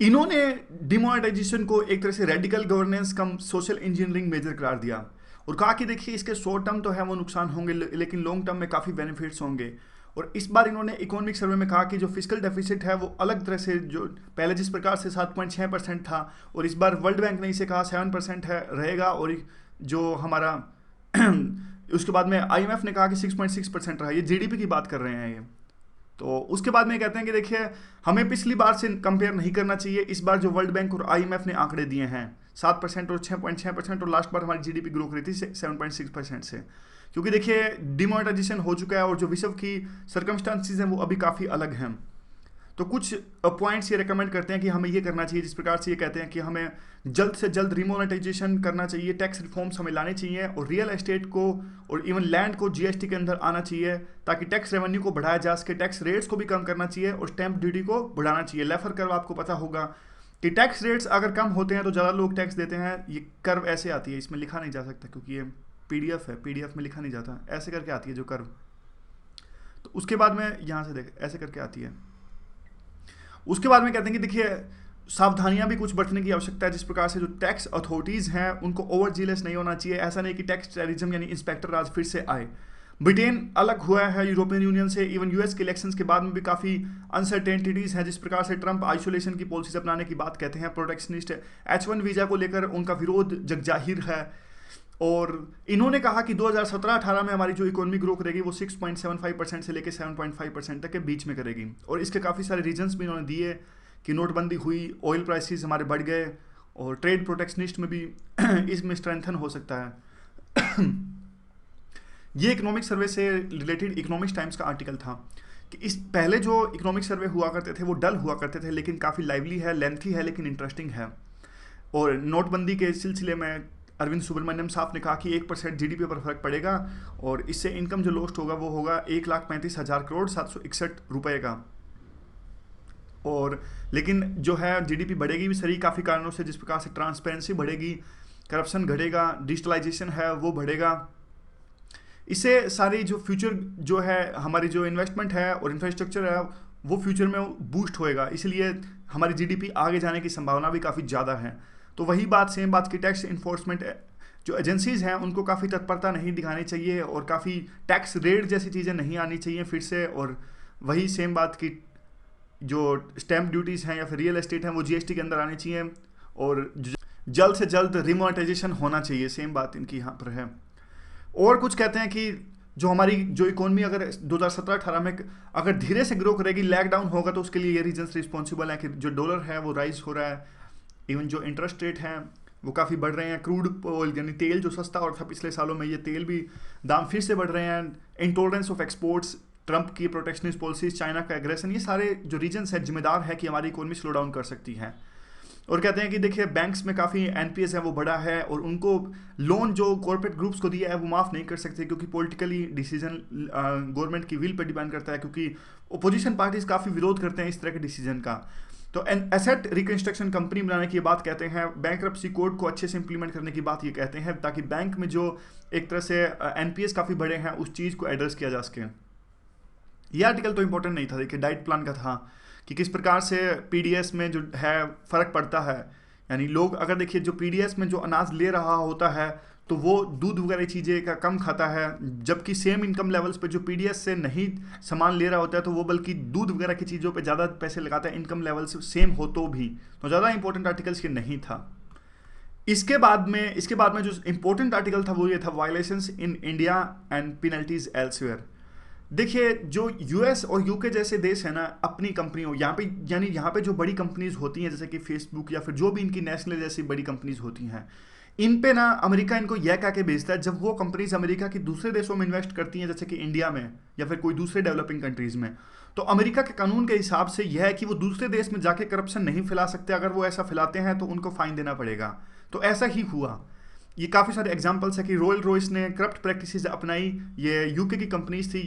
इन्होंने डिमोनेटाइजेशन को एक तरह से रेडिकल गवर्नेंस कम सोशल इंजीनियरिंग मेजर करार दिया और कहा कि देखिए इसके शॉर्ट टर्म तो है वो नुकसान होंगे, लेकिन लॉन्ग टर्म में काफ़ी बेनिफिट्स होंगे। और इस बार इन्होंने इकोनॉमिक सर्वे में कहा कि जो फिजिकल डेफिसिट है वो अलग तरह से, जो पहले जिस प्रकार से 7.6% था और इस बार वर्ल्ड बैंक ने इसे कहा 7% है रहेगा, और जो हमारा उसके बाद में आईएमएफ ने कहा कि 6.6% रहा। ये जीडीपी की बात कर रहे हैं ये। तो उसके बाद में कहते हैं कि देखिए हमें पिछली बार से कंपेयर नहीं करना चाहिए, इस बार जो वर्ल्ड बैंक और आईएमएफ ने आंकड़े दिए हैं 7% और 6.6%, और लास्ट बार हमारी जीडीपी ग्रो करी थी 7.6% से, क्योंकि देखिए डिमोनेटाइजेशन हो चुका है और जो विश्व की सर्कमस्टांसिस हैं वो अभी काफ़ी अलग हैं। तो कुछ पॉइंट्स ये रिकमेंड करते हैं कि हमें ये करना चाहिए, जिस प्रकार से ये कहते हैं कि हमें जल्द से जल्द रिमोनेटाइजेशन करना चाहिए, टैक्स रिफॉर्म्स हमें लाने चाहिए, और रियल एस्टेट को और इवन लैंड को जीएसटी के अंदर आना चाहिए ताकि टैक्स रेवेन्यू को बढ़ाया जा सके, टैक्स रेट्स को भी कम करना चाहिए और स्टैंप ड्यूटी को बढ़ाना चाहिए। लेफर कर्व आपको पता होगा कि टैक्स रेट्स अगर कम होते हैं तो ज़्यादा लोग टैक्स देते हैं। ये कर्व ऐसे आती है, इसमें लिखा नहीं जा सकता क्योंकि ये पीडीएफ है, पीडीएफ में लिखा नहीं जाता, ऐसे करके आती है जो कर्व। तो उसके बाद में यहाँ से देख ऐसे करके आती है। उसके बाद में कहते हैं कि देखिए सावधानियां भी कुछ बरतने की आवश्यकता है, जिस प्रकार से जो टैक्स अथॉरिटीज़ हैं उनको ओवर जीलेस नहीं होना चाहिए। ऐसा नहीं कि टैक्स टेररिज्म यानी इंस्पेक्टर राज फिर से आए। ब्रिटेन अलग हुआ है यूरोपियन यूनियन से, इवन यूएस के इलेक्शंस के बाद में भी काफ़ी अनसर्टेनिटीज़ हैं, जिस प्रकार से ट्रंप आइसोलेशन की पॉलिसीज अपनाने की बात कहते हैं, प्रोटेक्शनिस्ट, H1 वीज़ा को लेकर उनका विरोध जगजाहिर है। और इन्होंने कहा कि 2017-18 में हमारी जो इकोनॉमी ग्रो करेगी वो 6.75% से लेकर 7.5% तक के बीच में करेगी, और इसके काफ़ी सारे रीजंस भी इन्होंने दिए कि नोटबंदी हुई, ऑयल प्राइसेस हमारे बढ़ गए, और ट्रेड प्रोटेक्शनिस्ट में भी इसमें स्ट्रेंथन हो सकता है। ये इकोनॉमिक सर्वे से रिलेटेड इकोनॉमिक्स टाइम्स का आर्टिकल था कि इस पहले जो इकोनॉमिक सर्वे हुआ करते थे वो डल हुआ करते थे, लेकिन काफ़ी लाइवली है, लेंथी है, लेकिन इंटरेस्टिंग है। और नोटबंदी के सिलसिले में अरविंद सुब्रमण्यम साहब ने कहा कि 1% जीडीपी पर फर्क पड़ेगा, और इससे इनकम जो लॉस्ट होगा वो होगा 1,35,000 करोड़ 761 रुपये का। और लेकिन जो है जीडीपी बढ़ेगी भी सही काफ़ी कारणों से, जिस प्रकार से ट्रांसपेरेंसी बढ़ेगी, करप्शन घटेगा, डिजिटलाइजेशन है वो बढ़ेगा। इससे सारी जो फ्यूचर जो है हमारी जो इन्वेस्टमेंट है और इंफ्रास्ट्रक्चर है वो फ्यूचर में बूस्ट होएगा, इसलिए हमारी जीडीपी आगे जाने की संभावना भी काफ़ी ज़्यादा है। तो वही बात सेम बात की टैक्स इन्फोर्समेंट जो एजेंसीज़ हैं उनको काफ़ी तत्परता नहीं दिखानी चाहिए, और काफ़ी टैक्स रेट जैसी चीज़ें नहीं आनी चाहिए फिर से। और वही सेम बात की जो स्टैम्प ड्यूटीज़ हैं या फिर रियल एस्टेट हैं वो जीएसटी के अंदर आनी चाहिए, और जल्द से जल्द रिमोनेटाइजेशन होना चाहिए, सेम बात इनकी यहाँ पर है। और कुछ कहते हैं कि जो हमारी जो इकोनॉमी अगर 2017-18 में अगर धीरे से ग्रो करेगी, लैग डाउन होगा, तो उसके लिए ये रीजन्स रिस्पॉन्सिबल हैं कि जो डॉलर है वो राइज हो रहा है, इवन जो इंटरेस्ट रेट हैं वो काफ़ी बढ़ रहे हैं, क्रूड ऑयल यानी तेल जो सस्ता और था पिछले सालों में, ये तेल भी दाम फिर से बढ़ रहे हैं, इंटॉलरेंस ऑफ एक्सपोर्ट्स, ट्रंप की प्रोटेक्शनिस्ट पॉलिसीज, चाइना का एग्रेशन, ये सारे जो रीजन्स हैं जिम्मेदार है कि हमारी इकोनॉमी स्लो डाउन कर सकती है। और कहते हैं कि देखिए बैंक्स में काफ़ी एनपीएस है वो बड़ा है और उनको लोन जो कॉर्पोरेट ग्रुप्स को दिया है वो माफ़ नहीं कर सकते, क्योंकि पॉलिटिकली डिसीजन गवर्नमेंट की विल पर डिपेंड करता है, क्योंकि ओपोजिशन पार्टीज काफ़ी विरोध करते हैं इस तरह के डिसीजन का। तो एसेट रिकंस्ट्रक्शन कंपनी बनाने की बात कहते हैं, बैंकरप्सी कोड को अच्छे से इंप्लीमेंट करने की बात ये कहते हैं, ताकि बैंक में जो एक तरह से एनपीएस काफ़ी बड़े हैं उस चीज़ को एड्रेस किया जा सके। ये आर्टिकल तो इंपॉर्टेंट नहीं था, देखिए डाइट प्लान का था कि किस प्रकार से पीडीएस में जो है फ़र्क पड़ता है, यानी लोग अगर देखिए जो पीडीएस में जो अनाज ले रहा होता है तो वो दूध वगैरह चीज़ें का कम खाता है, जबकि सेम इनकम लेवल्स पे जो पीडीएस से नहीं सामान ले रहा होता है तो वो बल्कि दूध वगैरह की चीज़ों पे ज़्यादा पैसे लगाता है, इनकम लेवल्स सेम हो तो भी। तो ज़्यादा इंपॉर्टेंट आर्टिकल्स ये नहीं था। इसके बाद में जो इंपॉर्टेंट आर्टिकल था वो ये था, violations in India and penalties elsewhere. देखिए जो यूएस और यूके जैसे देश है ना, अपनी कंपनियों यहाँ पे यानी यहाँ पे जो बड़ी कंपनीज होती हैं जैसे कि फेसबुक या फिर जो भी इनकी नेशनल जैसी बड़ी कंपनीज होती हैं, इन पे ना अमेरिका इनको यह कह के बेचता है, जब वो कंपनीज अमेरिका की दूसरे देशों में इन्वेस्ट करती हैं जैसे कि इंडिया में या फिर कोई दूसरे डेवलपिंग कंट्रीज में, तो अमेरिका के कानून के हिसाब से यह है कि वो दूसरे देश में जाके करप्शन नहीं फैला सकते, अगर वो ऐसा फैलाते हैं तो उनको फाइन देना पड़ेगा। तो ऐसा ही हुआ। ये काफ़ी सारे एग्जाम्पल्स है कि रॉयल रॉयस ने करप्ट प्रैक्टिसेस अपनाई, ये यूके की कंपनीज थी,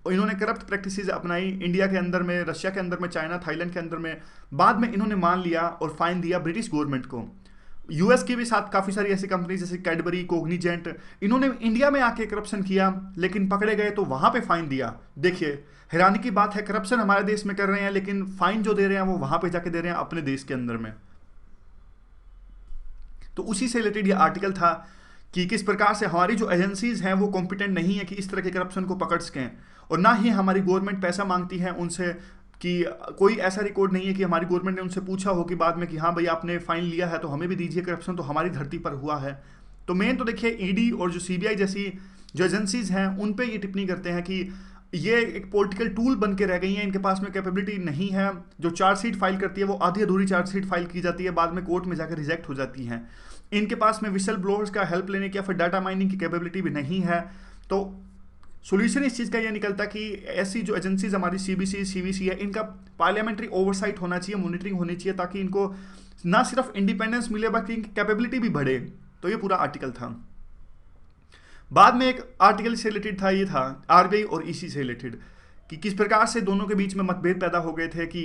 इन्होंने करप्ट प्रैक्टिसेस अपनाई इंडिया के अंदर में, रशिया के अंदर में, चाइना, थाईलैंड के अंदर में, बाद में इन्होंने मान लिया और फाइन दिया ब्रिटिश गवर्नमेंट को। यूएस के भी साथ काफ़ी सारी ऐसी कंपनी जैसे कैडबरी, कोग्निजेंट, इन्होंने इंडिया में आके करप्शन किया लेकिन पकड़े गए तो वहाँ पे फाइन दिया। देखिए हैरानी की बात है, करप्शन हमारे देश में कर रहे हैं लेकिन फाइन जो दे रहे हैं वो वहाँ पे जाके दे रहे हैं अपने देश के अंदर में। तो उसी से रिलेटेड ये आर्टिकल था कि किस प्रकार से हमारी जो एजेंसीज हैं वो कॉम्पिटेंट नहीं है कि इस तरह के करप्शन को पकड़ सकें, और ना ही हमारी गवर्नमेंट पैसा मांगती है उनसे, कि कोई ऐसा रिकॉर्ड नहीं है कि हमारी गवर्नमेंट ने उनसे पूछा हो कि बाद में कि हाँ भाई आपने फाइन लिया है तो हमें भी दीजिए, करप्शन तो हमारी धरती पर हुआ है। तो मेन तो देखिए ईडी और जो सीबीआई जैसी जो एजेंसीज हैं उन पे ये टिप्पणी करते हैं कि ये एक पॉलिटिकल टूल बन के रह गई हैं, इनके पास में कैपेबिलिटी नहीं है। जो चार्जशीट फाइल करती है वो आधी अधूरी चार्जशीट फाइल की जाती है, बाद में कोर्ट में जाकर रिजेक्ट हो जाती हैं। इनके पास में विसल ब्लोअर्स का हेल्प लेने की या फिर डाटा माइनिंग की कैपेबिलिटी भी नहीं है। तो सोल्यूशन इस चीज़ का ये निकलता कि ऐसी जो एजेंसीज हमारी सीबीसी, सीवीसी है, इनका पार्लियामेंट्री ओवरसाइट होना चाहिए, मॉनिटरिंग होनी चाहिए, ताकि इनको ना सिर्फ इंडिपेंडेंस मिले बल्कि इनकी कैपेबिलिटी भी बढ़े। तो ये पूरा आर्टिकल था। बाद में एक आर्टिकल से रिलेटेड था, ये था आरबीआई और ईसी से रिलेटेड, कि किस प्रकार से दोनों के बीच में मतभेद पैदा हो गए थे, कि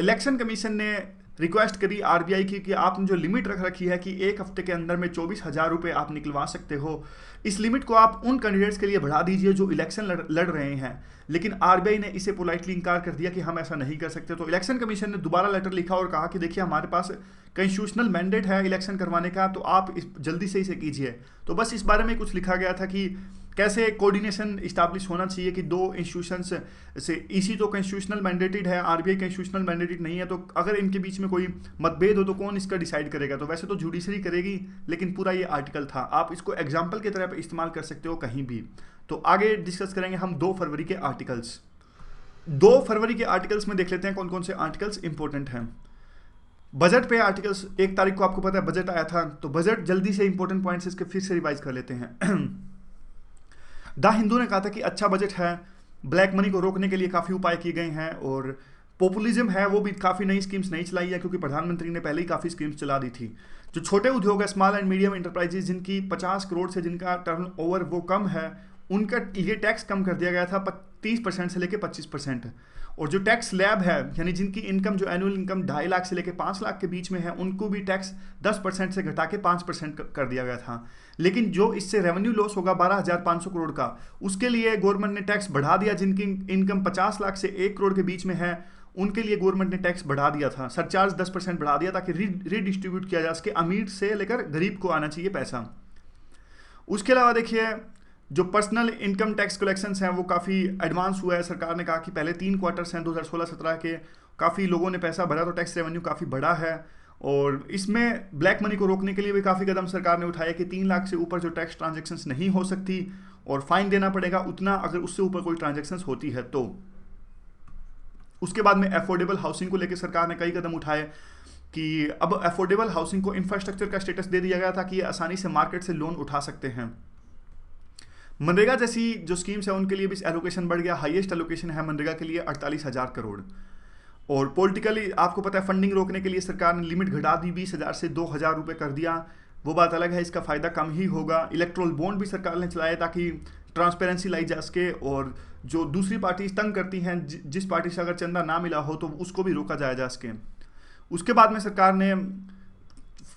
इलेक्शन कमीशन ने रिक्वेस्ट करी आरबीआई की कि आपने जो लिमिट रख रखी है कि एक हफ्ते के अंदर में 24,000 रुपये आप निकलवा सकते हो, इस लिमिट को आप उन कैंडिडेट्स के लिए बढ़ा दीजिए जो इलेक्शन लड़ रहे हैं। लेकिन आरबीआई ने इसे पोलाइटली इनकार कर दिया कि हम ऐसा नहीं कर सकते। तो इलेक्शन कमीशन ने दोबारा लेटर लिखा और कहा कि देखिए हमारे पास कॉन्स्टिट्यूशनल मैंडेट है इलेक्शन करवाने का, तो आप जल्दी से इसे कीजिए। तो बस इस बारे में कुछ लिखा गया था कि कैसे कोऑर्डिनेशन इस्टेब्लिश होना चाहिए कि दो इंस्टीट्यूशंस से, ईसी तो कॉन्स्टिट्यूशनल मैंडेटेड है, आरबीआई कॉन्स्टिट्यूशनल मैंडेटेड नहीं है, तो अगर इनके बीच में कोई मतभेद हो तो कौन इसका डिसाइड करेगा। तो वैसे तो जुडिशरी करेगी, लेकिन पूरा ये आर्टिकल था, आप इसको एग्जाम्पल की तरह इस्तेमाल कर सकते हो कहीं भी। तो आगे डिस्कस करेंगे हम 2 फरवरी के आर्टिकल्स। 2 फरवरी के आर्टिकल्स में देख लेते हैं कौन कौन से आर्टिकल्स इंपॉर्टेंट हैं। बजट पे आर्टिकल्स, 1 तारीख को आपको पता है बजट आया था, तो बजट जल्दी से इंपॉर्टेंट पॉइंट्स इसके फिर से रिवाइज कर लेते हैं। द हिंदू ने कहा था कि अच्छा बजट है, ब्लैक मनी को रोकने के लिए काफ़ी उपाय किए गए हैं, और पॉपुलिज्म है वो भी काफ़ी नई स्कीम्स नहीं चलाई है क्योंकि प्रधानमंत्री ने पहले ही काफ़ी स्कीम्स चला दी थी। जो छोटे उद्योग है, स्मॉल एंड मीडियम इंटरप्राइजेज, जिनकी 50 करोड़ से जिनका टर्नओवर वो कम है, उनका ये टैक्स कम कर दिया गया था 30% से लेकर 25%। और जो टैक्स स्लैब है, यानी जिनकी इनकम जो एनुअल इनकम 2.5 लाख से लेकर 5 लाख के बीच में है, उनको भी टैक्स 10% से घटा के 5% कर दिया गया था। लेकिन जो इससे रेवेन्यू लॉस होगा 12,500 करोड़ का, उसके लिए गवर्नमेंट ने टैक्स बढ़ा दिया। जिनकी इनकम 50 लाख से 1 करोड़ के बीच में है, उनके लिए गवर्नमेंट ने टैक्स बढ़ा दिया था, सरचार्ज 10% बढ़ा दिया, ताकि रीडिस्ट्रीब्यूट किया जा सके, अमीर से लेकर गरीब को आना चाहिए पैसा। उसके अलावा देखिए जो पर्सनल इनकम टैक्स कलेक्शंस हैं वो काफ़ी एडवांस हुआ है। सरकार ने कहा कि पहले 3 क्वार्टर्स हैं 2016-17 के, काफ़ी लोगों ने पैसा भरा, तो टैक्स रेवेन्यू काफ़ी बड़ा है। और इसमें ब्लैक मनी को रोकने के लिए भी काफ़ी कदम सरकार ने उठाया कि 3 लाख से ऊपर जो टैक्स ट्रांजेक्शन्स नहीं हो सकती और फाइन देना पड़ेगा उतना अगर उससे ऊपर कोई ट्रांजेक्शन्स होती है तो। उसके बाद में अफोर्डेबल हाउसिंग को लेकर सरकार ने कई कदम उठाए कि अब अफोर्डेबल हाउसिंग को इंफ्रास्ट्रक्चर का स्टेटस दे दिया गया था कि ये आसानी से मार्केट से लोन उठा सकते हैं। मनरेगा जैसी जो स्कीम्स है उनके लिए भी एलोकेशन बढ़ गया, हाईएस्ट एलोकेशन है मनरेगा के लिए 48,000 करोड़। और पॉलिटिकली आपको पता है फंडिंग रोकने के लिए सरकार ने लिमिट घटा दी, 20,000 से 2,000 रुपये कर दिया। वो बात अलग है, इसका फ़ायदा कम ही होगा। इलेक्ट्रोल बॉन्ड भी सरकार ने चलाया ताकि ट्रांसपेरेंसी लाई जा सके, और जो दूसरी पार्टी तंग करती हैं, जिस पार्टी से अगर चंदा ना मिला हो तो उसको भी रोका जाया जा सके। उसके बाद में सरकार ने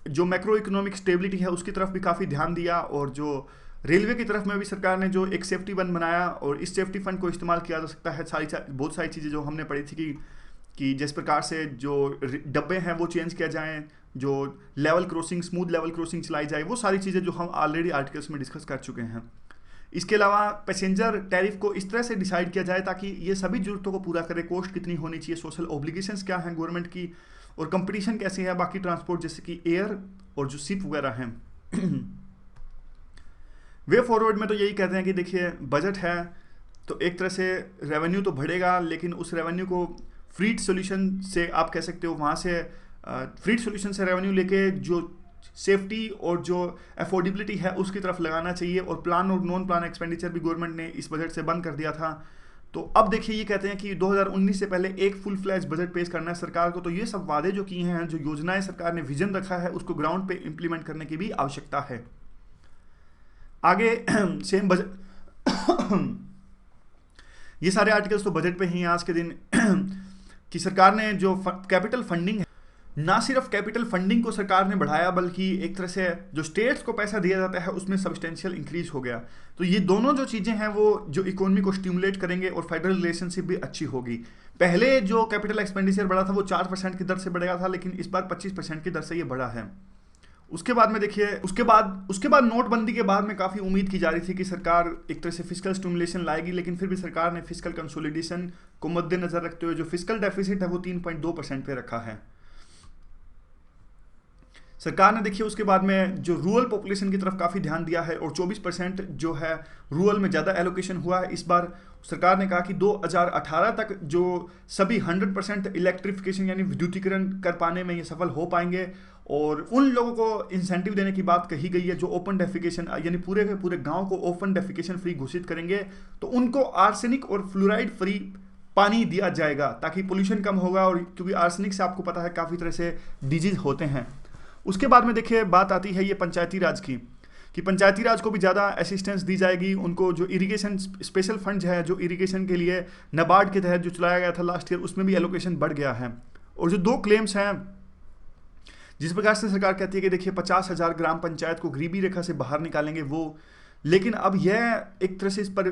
जो मैक्रो इकोनॉमिक स्टेबिलिटी है उसकी तरफ भी काफ़ी ध्यान दिया, और जो रेलवे की तरफ में भी सरकार ने जो एक सेफ्टी फंड बनाया, और इस सेफ्टी फंड को इस्तेमाल किया जा सकता है बहुत सारी चीज़ें जो हमने पढ़ी थी कि जिस प्रकार से जो डब्बे हैं वो चेंज किया जाएं, जो level crossing, smooth level crossing चलाई जाए, वो सारी चीज़ें जो हम ऑलरेडी आर्टिकल्स में डिस्कस कर चुके हैं। इसके अलावा पैसेंजर टैरिफ को इस तरह से डिसाइड किया जाए ताकि ये सभी जरूरतों को पूरा करे। कॉस्ट कितनी होनी चाहिए, सोशल ऑब्लिगेशंस क्या हैं गवर्नमेंट की, और कंपटीशन कैसे है बाकी ट्रांसपोर्ट जैसे कि एयर और जो शिप वगैरह हैं। वे फॉरवर्ड में तो यही कहते हैं कि देखिए बजट है तो एक तरह से रेवेन्यू तो बढ़ेगा, लेकिन उस रेवेन्यू को फ्रीड सोल्यूशन से आप कह सकते हो, वहाँ से फ्रीड सोल्यूशन से रेवेन्यू लेके जो सेफ्टी और जो अफोर्डेबिलिटी है उसकी तरफ लगाना चाहिए, और प्लान और नॉन प्लान एक्सपेंडिचर भी गवर्नमेंट ने इस बजट से बंद कर दिया था। तो अब देखिए ये कहते हैं कि 2019 से पहले एक फुल फ्लैज बजट पेश करना है सरकार को। तो ये सब वादे जो किए हैं, जो योजनाएं सरकार ने विजन रखा है, उसको ग्राउंड पे इम्प्लीमेंट करने की भी आवश्यकता है। आगे सेम बजट ये सारे आर्टिकल्स तो बजट पे ही हैं आज के दिन कि सरकार ने जो कैपिटल फंडिंग है, ना सिर्फ कैपिटल फंडिंग को सरकार ने बढ़ाया, बल्कि एक तरह से जो स्टेट्स को पैसा दिया जाता है उसमें सब्सटेंशियल इंक्रीज हो गया। तो ये दोनों जो चीज़ें हैं वो जो इकोनॉमी को स्टिमुलेट करेंगे, और फेडरल रिलेशनशिप भी अच्छी होगी। पहले जो कैपिटल एक्सपेंडिचर बढ़ा था वो 4% की दर से बढ़ेगा था, लेकिन इस बार 25% की दर से ये बढ़ा है। उसके बाद में देखिए उसके बाद नोटबंदी के बाद में काफ़ी उम्मीद की जा रही थी कि सरकार एक तरह से फिस्कल स्टिमुलेशन लाएगी, लेकिन फिर भी सरकार ने फिस्कल कंसोलिडेशन को मद्देनजर रखते हुए जो फिस्कल डेफिसिट है वो 3.2% पे रखा है सरकार ने। देखिए उसके बाद में जो रूरल पॉपुलेशन की तरफ काफ़ी ध्यान दिया है, और 24% जो है रूरल में ज़्यादा एलोकेशन हुआ है। इस बार सरकार ने कहा कि 2018 तक जो सभी 100% इलेक्ट्रिफिकेशन यानी विद्युतीकरण कर पाने में ये सफल हो पाएंगे, और उन लोगों को इंसेंटिव देने की बात कही गई है जो ओपन डेफिकेशन यानी पूरे के पूरे गांव को ओपन डेफिकेशन फ्री घोषित करेंगे, तो उनको आर्सेनिक और फ्लोराइड फ्री पानी दिया जाएगा ताकि पोल्यूशन कम होगा, और क्योंकि आर्सेनिक से आपको पता है काफ़ी तरह से डिजीज होते हैं। उसके बाद में देखिए बात आती है ये पंचायती राज की, कि पंचायती राज को भी ज़्यादा असिस्टेंस दी जाएगी। उनको जो इरिगेशन स्पेशल फंड है जो इरिगेशन के लिए नाबार्ड के तहत जो चलाया गया था लास्ट ईयर, उसमें भी एलोकेशन बढ़ गया है। और जो 2 क्लेम्स हैं जिस प्रकार से सरकार कहती है कि देखिए 50,000 ग्राम पंचायत को गरीबी रेखा से बाहर निकालेंगे वो, लेकिन अब यह एक तरह से इस पर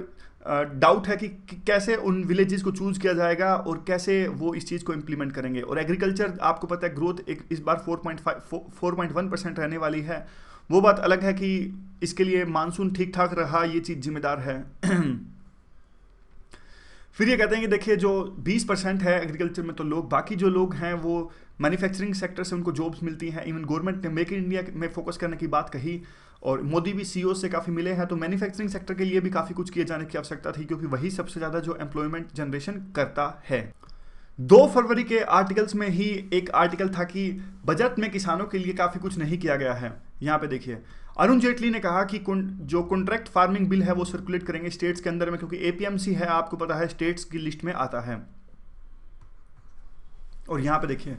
डाउट है कि कैसे उन विलेजेस को चूज किया जाएगा और कैसे वो इस चीज़ को इम्प्लीमेंट करेंगे। और एग्रीकल्चर आपको पता है ग्रोथ इस बार 4.1% रहने वाली है। वो बात अलग है कि इसके लिए मानसून ठीक ठाक रहा, ये चीज़ जिम्मेदार है। फिर ये कहते हैं कि देखिए जो 20% है एग्रीकल्चर में, तो लोग बाकी जो लोग हैं वो मैन्युफैक्चरिंग सेक्टर से उनको जॉब्स मिलती हैं। इवन गवर्नमेंट ने मेक इन इंडिया में फोकस करने की बात कही, और मोदी भी सीईओ से काफ़ी मिले हैं। तो मैन्युफैक्चरिंग सेक्टर के लिए भी काफ़ी कुछ किए जाने की आवश्यकता थी, क्योंकि वही सबसे ज़्यादा जो एम्प्लॉयमेंट जनरेशन करता है। 2 फरवरी के आर्टिकल्स में ही एक आर्टिकल था कि बजट में किसानों के लिए काफ़ी कुछ नहीं किया गया है। यहाँ पे देखिए अरुण जेटली ने कहा कि जो कॉन्ट्रैक्ट फार्मिंग बिल है वो सर्कुलेट करेंगे स्टेट्स के अंदर में, क्योंकि एपीएमसी है आपको पता है स्टेट्स की लिस्ट में आता है। और यहाँ पे देखिए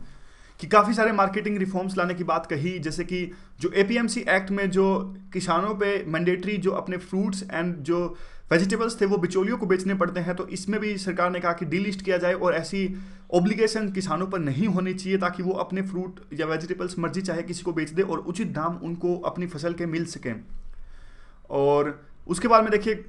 कि काफ़ी सारे मार्केटिंग रिफॉर्म्स लाने की बात कही, जैसे कि जो एपीएमसी एक्ट में जो किसानों पे मैंडेटरी जो अपने फ्रूट्स एंड जो वेजिटेबल्स थे वो बिचौलियों को बेचने पड़ते हैं, तो इसमें भी सरकार ने कहा कि डीलिस्ट किया जाए और ऐसी ऑब्लिगेशन किसानों पर नहीं होनी चाहिए, ताकि वो अपने फ्रूट या वेजिटेबल्स मर्जी चाहे किसी को बेच दे और उचित दाम उनको अपनी फसल के मिल सकें। और उसके बाद में देखिए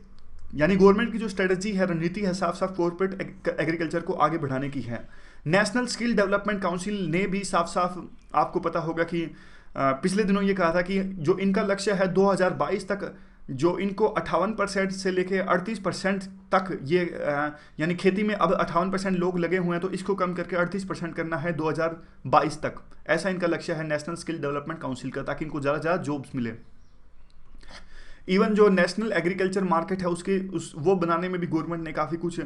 यानी गवर्नमेंट की जो स्ट्रेटजी है, रणनीति है, साफ साफ कॉर्पोरेट एग्रीकल्चर को आगे बढ़ाने की है। नेशनल स्किल डेवलपमेंट काउंसिल ने भी साफ साफ आपको पता होगा कि पिछले दिनों ये कहा था कि जो इनका लक्ष्य है 2022 तक, जो इनको 58% से लेके 38% तक ये यानी खेती में अब 58% लोग लगे हुए हैं, तो इसको कम करके 38% करना है 2022 तक। ऐसा इनका लक्ष्य है नेशनल स्किल डेवलपमेंट काउंसिल का, ताकि इनको ज़्यादा ज़्यादा जॉब्स मिले। इवन जो नेशनल एग्रीकल्चर मार्केट है वो बनाने में भी गवर्नमेंट ने काफ़ी कुछ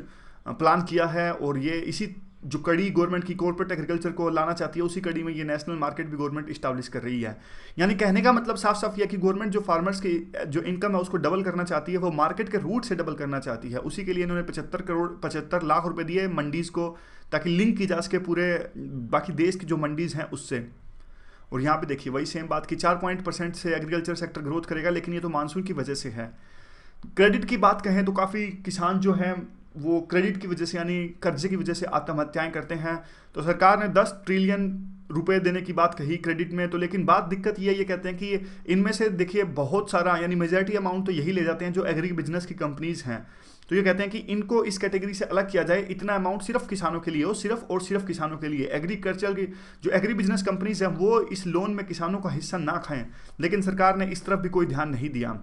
प्लान किया है, और ये इसी जो कड़ी गवर्नमेंट की कॉर्पोरेट एग्रीकल्चर को लाना चाहती है, उसी कड़ी में ये नेशनल मार्केट भी गवर्नमेंट इस्टेब्लिश कर रही है। यानी कहने का मतलब साफ साफ यह कि गवर्नमेंट जो फार्मर्स की जो इनकम है उसको डबल करना चाहती है, वो मार्केट के रूट से डबल करना चाहती है। उसी के लिए इन्होंने 75 लाख रुपए दिए मंडीज़ को, ताकि लिंक की जा सके पूरे बाकी देश की जो मंडीज़ हैं उससे। और यहाँ पे देखिए वही सेम बात कि 4% से एग्रीकल्चर सेक्टर ग्रोथ करेगा, लेकिन ये तो मानसून की वजह से है। क्रेडिट की बात कहें तो काफ़ी किसान जो हैं वो क्रेडिट की वजह से यानी कर्जे की वजह से आत्महत्याएं करते हैं। तो सरकार ने 10 ट्रिलियन रुपए देने की बात कही क्रेडिट में, तो लेकिन बात दिक्कत ये कहते हैं कि इनमें से देखिए बहुत सारा यानी मेजॉरिटी अमाउंट तो यही ले जाते हैं जो एग्री बिजनेस की कंपनीज हैं। तो ये कहते हैं कि इनको इस कैटेगरी से अलग किया जाए, इतना अमाउंट सिर्फ किसानों के लिए हो, सिर्फ और सिर्फ किसानों के लिए। एग्रीकल्चर की जो एग्री बिजनेस कंपनीज हैं वो इस लोन में किसानों का हिस्सा ना खाएं, लेकिन सरकार ने इस तरफ भी कोई ध्यान नहीं दिया।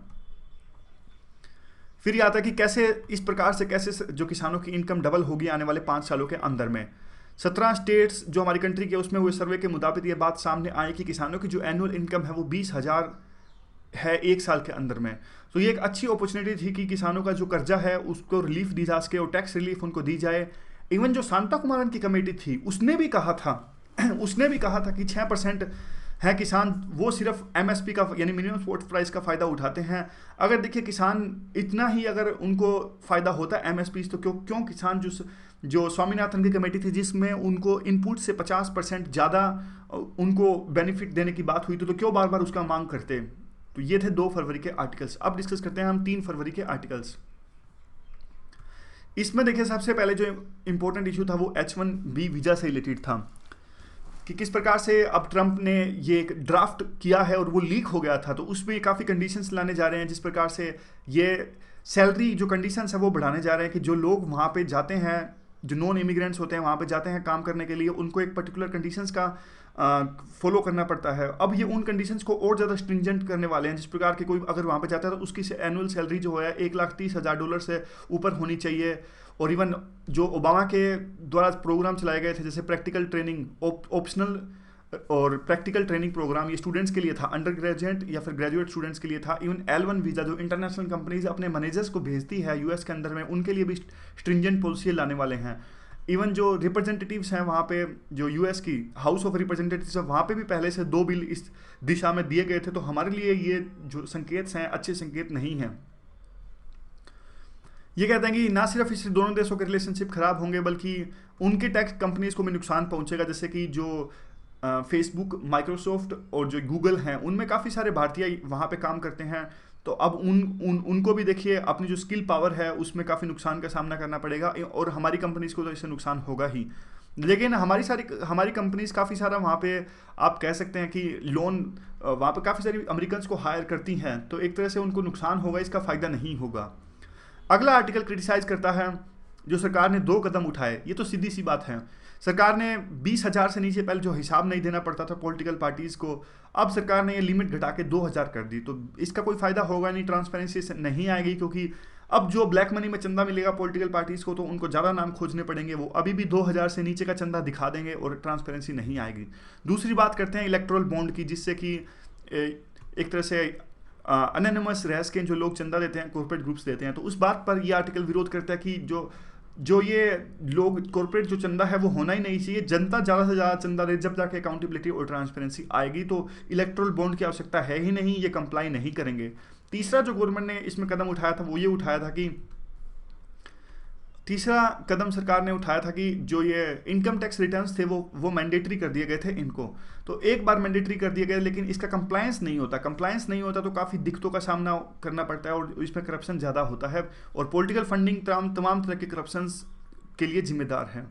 फिर ये आता है कि कैसे इस प्रकार से कैसे जो किसानों की इनकम डबल होगी आने वाले 5 सालों के अंदर में। 17 स्टेट्स जो हमारी कंट्री के उसमें हुए सर्वे के मुताबिक ये बात सामने आई कि किसानों की जो एनुअल इनकम है वो 20,000 है 1 साल के अंदर में। तो ये एक अच्छी अपॉर्चुनिटी थी कि किसानों का जो कर्जा है उसको रिलीफ दी जा सके और टैक्स रिलीफ उनको दी जाए। इवन जो शांता कुमारन की कमेटी थी उसने भी कहा था कि 6% है किसान वो सिर्फ MSP का यानी मिनिमम सपोर्ट प्राइस का फ़ायदा उठाते हैं। अगर देखिए किसान इतना ही अगर उनको फ़ायदा होता है MSP तो क्यों किसान जो स्वामीनाथन की कमेटी थी जिसमें उनको इनपुट से 50% ज़्यादा उनको बेनिफिट देने की बात हुई तो क्यों बार बार उसका मांग करते। तो ये थे 2 फरवरी के आर्टिकल्स। अब डिस्कस करते हैं हम 3 फरवरी के आर्टिकल्स। इसमें देखिए सबसे पहले जो इंपॉर्टेंट इशू था वो H1B वीज़ा से रिलेटेड था कि किस प्रकार से अब ट्रंप ने ये एक ड्राफ्ट किया है और वो लीक हो गया था। तो उसमें काफ़ी कंडीशंस लाने जा रहे हैं, जिस प्रकार से ये सैलरी जो कंडीशंस है वो बढ़ाने जा रहे हैं कि जो लोग वहाँ पे जाते हैं, जो नॉन इमिग्रेंट्स होते हैं वहाँ पे जाते हैं काम करने के लिए, उनको एक पर्टिकुलर कंडीशंस का फॉलो करना पड़ता है। अब ये उन कंडीशंस को और ज़्यादा स्ट्रिंजेंट करने वाले हैं, जिस प्रकार के कोई अगर वहाँ पे जाता है तो उसकी एनुअल सैलरी जो है $1,30,000 से ऊपर होनी चाहिए। और इवन जो ओबामा के द्वारा प्रोग्राम चलाए गए थे जैसे प्रैक्टिकल ट्रेनिंग ऑप्शनल और प्रैक्टिकल ट्रेनिंग प्रोग्राम, ये स्टूडेंट्स के लिए था, अंडर ग्रेजुएट या फिर ग्रेजुएट स्टूडेंट्स के लिए था। इवन L1 वीज़ा जो इंटरनेशनल कंपनीज अपने मैनेजर्स को भेजती है US के अंदर में, उनके लिए भी स्ट्रिंजेंट पॉलिसी लाने वाले हैं। इवन जो रिप्रेजेंटेटिव्स हैं वहाँ पे जो US की हाउस ऑफ रिप्रेजेंटेटिव्स है वहाँ पे भी पहले से 2 बिल इस दिशा में दिए गए थे। तो हमारे लिए ये जो संकेत हैं अच्छे संकेत नहीं हैं। ये कहते हैं कि ना सिर्फ इससे दोनों देशों के रिलेशनशिप खराब होंगे बल्कि उनके टैक्स कंपनीज को भी नुकसान पहुंचेगा। जैसे कि जो फेसबुक, माइक्रोसॉफ्ट और जो गूगल हैं उनमें काफ़ी सारे भारतीय वहाँ पे काम करते हैं। तो अब उनको भी देखिए अपनी जो स्किल पावर है उसमें काफ़ी नुकसान का सामना करना पड़ेगा और हमारी कंपनीज को तो इससे नुकसान होगा ही। लेकिन हमारी कंपनीज काफ़ी सारा वहाँ पे आप कह सकते हैं कि लोन वहाँ पे काफ़ी सारी अमेरिकन को हायर करती हैं, तो एक तरह से उनको नुकसान होगा, इसका फ़ायदा नहीं होगा। अगला आर्टिकल क्रिटिसाइज करता है जो सरकार ने 2 कदम उठाए। ये तो सीधी सी बात है, सरकार ने 20,000 से नीचे पहले जो हिसाब नहीं देना पड़ता था पॉलिटिकल पार्टीज़ को, अब सरकार ने ये लिमिट घटा के 2,000 कर दी। तो इसका कोई फ़ायदा होगा नहीं, ट्रांसपेरेंसी से नहीं आएगी, क्योंकि अब जो ब्लैक मनी में चंदा मिलेगा पॉलिटिकल पार्टीज़ को तो उनको ज़्यादा नाम खोजने पड़ेंगे, वो अभी भी 2,000 से नीचे का चंदा दिखा देंगे और ट्रांसपेरेंसी नहीं आएगी। दूसरी बात करते हैं इलेक्टोरल बॉन्ड की, जिससे कि एक तरह से अनोनिमस रह सकें जो लोग चंदा देते हैं, कॉर्पोरेट ग्रुप्स देते हैं। तो उस बात पर यह आर्टिकल विरोध करता है कि जो ये लोग कॉर्पोरेट जो चंदा है वो होना ही नहीं चाहिए, जनता ज़्यादा से ज़्यादा चंदा दे, जब जाके अकाउंटेबिलिटी और ट्रांसपेरेंसी आएगी। तो इलेक्टोरल बॉन्ड की आवश्यकता है ही नहीं, ये कंप्लाई नहीं करेंगे। तीसरा जो गवर्नमेंट ने इसमें कदम उठाया था वो ये उठाया था कि तीसरा कदम सरकार ने उठाया था कि जो ये इनकम टैक्स रिटर्न्स थे वो मैंडेटरी कर दिए गए थे इनको। तो एक बार मैंडेटरी कर दिए गए, लेकिन इसका कंप्लायंस नहीं होता तो काफ़ी दिक्कतों का सामना करना पड़ता है और इसमें करप्शन ज़्यादा होता है और पॉलिटिकल फंडिंग तमाम तरह के करप्शंस के लिए जिम्मेदार है।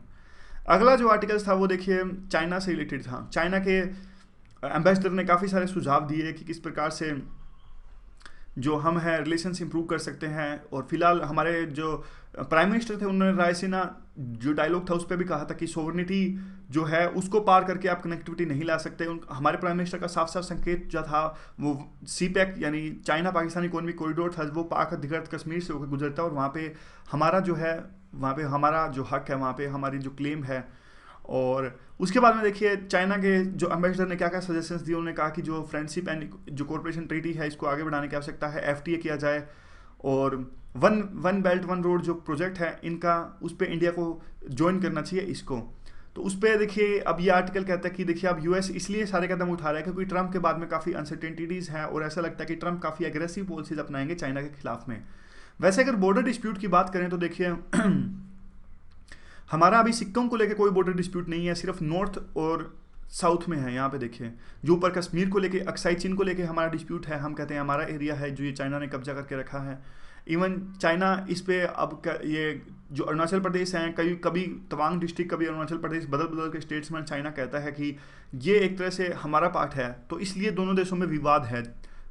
अगला जो आर्टिकल्स था वो देखिए चाइना से रिलेटेड था। चाइना के एम्बेसडर ने काफ़ी सारे सुझाव दिए कि किस प्रकार से जो हम हैं रिलेशंस इंप्रूव कर सकते हैं। और फिलहाल हमारे जो प्राइम मिनिस्टर थे उन्होंने रायसीना जो डायलॉग था उस पर भी कहा था कि सोवरेनिटी जो है उसको पार करके आप कनेक्टिविटी नहीं ला सकते। हमारे प्राइम मिनिस्टर का साफ साफ संकेत जो था वो CPEC यानी चाइना पाकिस्तान इकोनॉमिक कॉरिडोर था, वो पाक अधिकृत कश्मीर से होकर गुजरता है और वहाँ पे हमारा जो है वहाँ पे हमारा जो हक है, वहाँ पे हमारी जो क्लेम है। और उसके बाद में देखिए चाइना के जो एम्बेसडर ने क्या क्या सजेशंस दिए। उन्होंने कहा कि जो फ्रेंडशिप एंड जो कॉर्पोरेशन ट्रीटी है इसको आगे बढ़ाने की आवश्यकता है, FTA किया जाए। और वन बेल्ट वन रोड जो प्रोजेक्ट है इनका, उस पर इंडिया को ज्वाइन करना चाहिए इसको। तो उस पर देखिए अब ये आर्टिकल कहता है कि देखिए अब यूएस इसलिए सारे कदम उठा रहा है क्योंकि ट्रंप के बाद में काफ़ी अनसर्टेनिटीज़ हैं और ऐसा लगता है कि ट्रंप काफ़ी एग्रेसिव पॉलिसीज अपनाएंगे चाइना के खिलाफ में। वैसे अगर बॉर्डर डिस्प्यूट की बात करें तो देखिए हमारा अभी सिक्किम को लेकर कोई बॉर्डर डिस्प्यूट नहीं है, सिर्फ नॉर्थ और साउथ में है। यहाँ पे देखिए जो ऊपर कश्मीर को लेके, अक्साई चीन को लेके हमारा डिस्प्यूट है, हम कहते हैं हमारा एरिया है जो ये चाइना ने कब्जा करके रखा है। इवन चाइना इस पे अब ये जो अरुणाचल प्रदेश हैं, कभी तवांग डिस्ट्रिक्ट, कभी अरुणाचल प्रदेश, बदल बदल के स्टेट्स में चाइना कहता है कि ये एक तरह से हमारा पार्ट है। तो इसलिए दोनों देशों में विवाद है।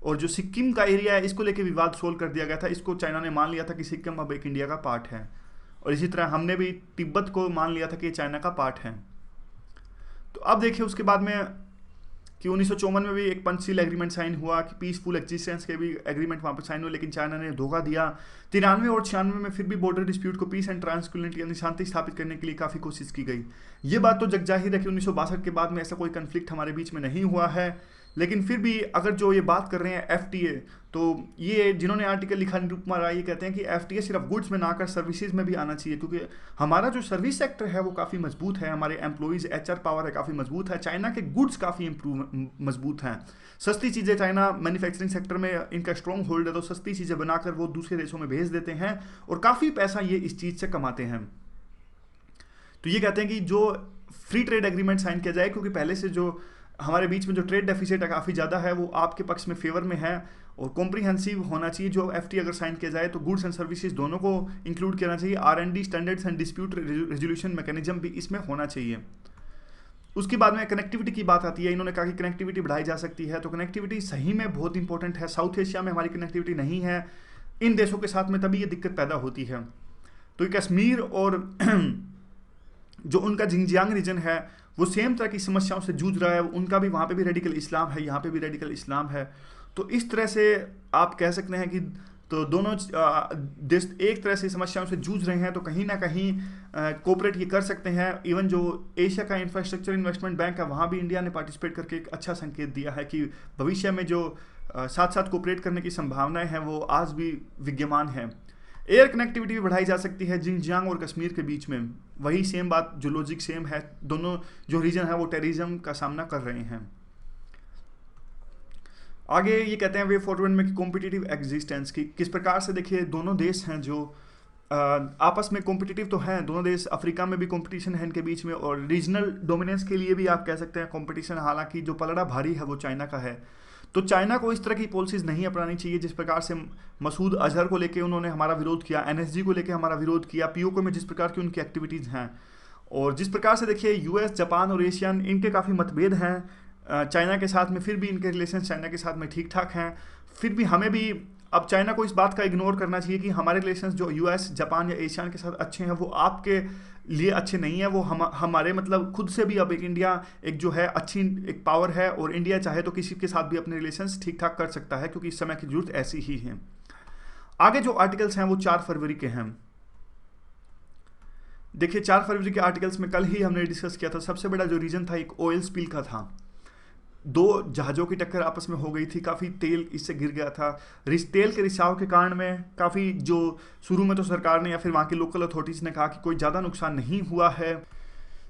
और जो सिक्किम का एरिया है इसको लेके विवाद सोल्व कर दिया गया था, इसको चाइना ने मान लिया था कि सिक्किम अब एक इंडिया का पार्ट है। और इसी तरह हमने भी तिब्बत को मान लिया था कि चाइना का पार्ट है। तो अब देखिए उसके बाद में कि 1954 में भी एक पंचशील एग्रीमेंट साइन हुआ कि पीसफुल एक्जिस्टेंस के भी एग्रीमेंट वहाँ पर साइन हुआ, लेकिन चाइना ने धोखा दिया। 93 और 96 में फिर भी बॉर्डर डिस्प्यूट को पीस एंड ट्रांसक्युलेंट यानी शांति स्थापित करने के लिए काफ़ी कोशिश की गई। ये बात तो जगजाहिर है कि 1962 के बाद में ऐसा कोई कन्फ्लिक्ट हमारे बीच में नहीं हुआ है। लेकिन फिर भी अगर जो ये बात कर रहे हैं एफटीए, तो ये जिन्होंने आर्टिकल लिखा निरुपमा राय, ये कहते हैं कि एफटीए सिर्फ गुड्स में ना कर सर्विसेज में भी आना चाहिए, क्योंकि हमारा जो सर्विस सेक्टर है वो काफ़ी मजबूत है, हमारे एम्प्लॉइज एचआर पावर है काफ़ी मजबूत है, चाइना के गुड्स काफ़ी मजबूत हैं, सस्ती चीज़ें चाइना मैन्युफैक्चरिंग सेक्टर में इनका स्ट्रॉन्ग होल्ड है, तो सस्ती चीज़ें बनाकर वो दूसरे देशों में भेज देते हैं और काफ़ी पैसा ये इस चीज़ से कमाते हैं। तो ये कहते हैं कि जो फ्री ट्रेड एग्रीमेंट साइन किया जाए, क्योंकि पहले से जो हमारे बीच में जो ट्रेड डेफिसिट है काफ़ी ज़्यादा है, वो आपके पक्ष में फेवर में है और कॉम्प्रिहेंसिव होना चाहिए। जो एफटी अगर साइन किया जाए तो गुड्स एंड सर्विसेज दोनों को इंक्लूड करना चाहिए। R and D standards and dispute resolution mechanism भी इसमें होना चाहिए। उसके बाद में कनेक्टिविटी की बात आती है। इन्होंने कहा कि कनेक्टिविटी बढ़ाई जा सकती है, तो कनेक्टिविटी सही में बहुत इंपॉर्टेंट है। साउथ एशिया में हमारी कनेक्टिविटी नहीं है इन देशों के साथ में, तभी ये दिक्कत पैदा होती है। तो कश्मीर और जो उनका जिंगजियांग रीजन है वो सेम तरह की समस्याओं से जूझ रहा है, उनका भी वहाँ पे भी रेडिकल इस्लाम है, यहाँ पे भी रेडिकल इस्लाम है। तो इस तरह से आप कह सकते हैं कि तो दोनों देश एक तरह से समस्याओं से जूझ रहे हैं, तो कहीं ना कहीं कोऑपरेट ये कर सकते हैं। इवन जो एशिया का इंफ्रास्ट्रक्चर इन्वेस्टमेंट बैंक है वहाँ भी इंडिया ने पार्टिसिपेट करके एक अच्छा संकेत दिया है कि भविष्य में जो साथ साथ कोऑपरेट करने की संभावनाएं हैं वो आज भी विद्यमान है। एयर कनेक्टिविटी भी बढ़ाई जा सकती है जिंगजियांग और कश्मीर के बीच में, वही सेम बात जो लॉजिक सेम है, दोनों जो रीजन है वो टेररिज्म का सामना कर रहे हैं। आगे ये कहते हैं वे फॉरवर्ड में कि कॉम्पिटिटिव एग्जिस्टेंस की किस प्रकार से, देखिए दोनों देश हैं जो आपस में कॉम्पिटिटिव तो हैं, दोनों देश, अफ्रीका में भी कंपटीशन है इनके बीच में और रीजनल डोमिनेंस के लिए भी आप कह सकते हैं कंपटीशन, हालांकि जो पलड़ा भारी है वो चाइना का है। तो चाइना को इस तरह की पॉलिसीज नहीं अपनानी चाहिए जिस प्रकार से मसूद अजहर को लेके उन्होंने हमारा विरोध किया, एनएसजी को लेके हमारा विरोध किया, पीओके में जिस प्रकार की उनकी एक्टिविटीज़ हैं और जिस प्रकार से देखिए यूएस, जापान और एशियन इनके काफ़ी मतभेद हैं चाइना के साथ में, फिर भी इनके रिलेशन चाइना के साथ में ठीक ठाक हैं। फिर भी हमें भी अब चाइना को इस बात का इग्नोर करना चाहिए कि हमारे रिलेशन जो यूएस, जापान या एशियन के साथ अच्छे हैं वो आपके लिए अच्छे नहीं है, वो हमारे मतलब खुद से भी अब एक इंडिया एक जो है अच्छी एक पावर है और इंडिया चाहे तो किसी के साथ भी अपने रिलेशंस ठीक ठाक कर सकता है, क्योंकि इस समय की जरूरत ऐसी ही है। आगे जो आर्टिकल्स हैं वो 4 फरवरी के हैं। देखिए 4 फरवरी के आर्टिकल्स में कल ही हमने डिस्कस किया था, सबसे बड़ा जो रीजन था एक ऑयल स्पिल का था, 2 जहाज़ों की टक्कर आपस में हो गई थी, काफ़ी तेल इससे गिर गया था। तेल के रिसाव के कारण में काफ़ी जो शुरू में तो सरकार ने या फिर वहाँ की लोकल अथॉरिटीज़ ने कहा कि कोई ज़्यादा नुकसान नहीं हुआ है।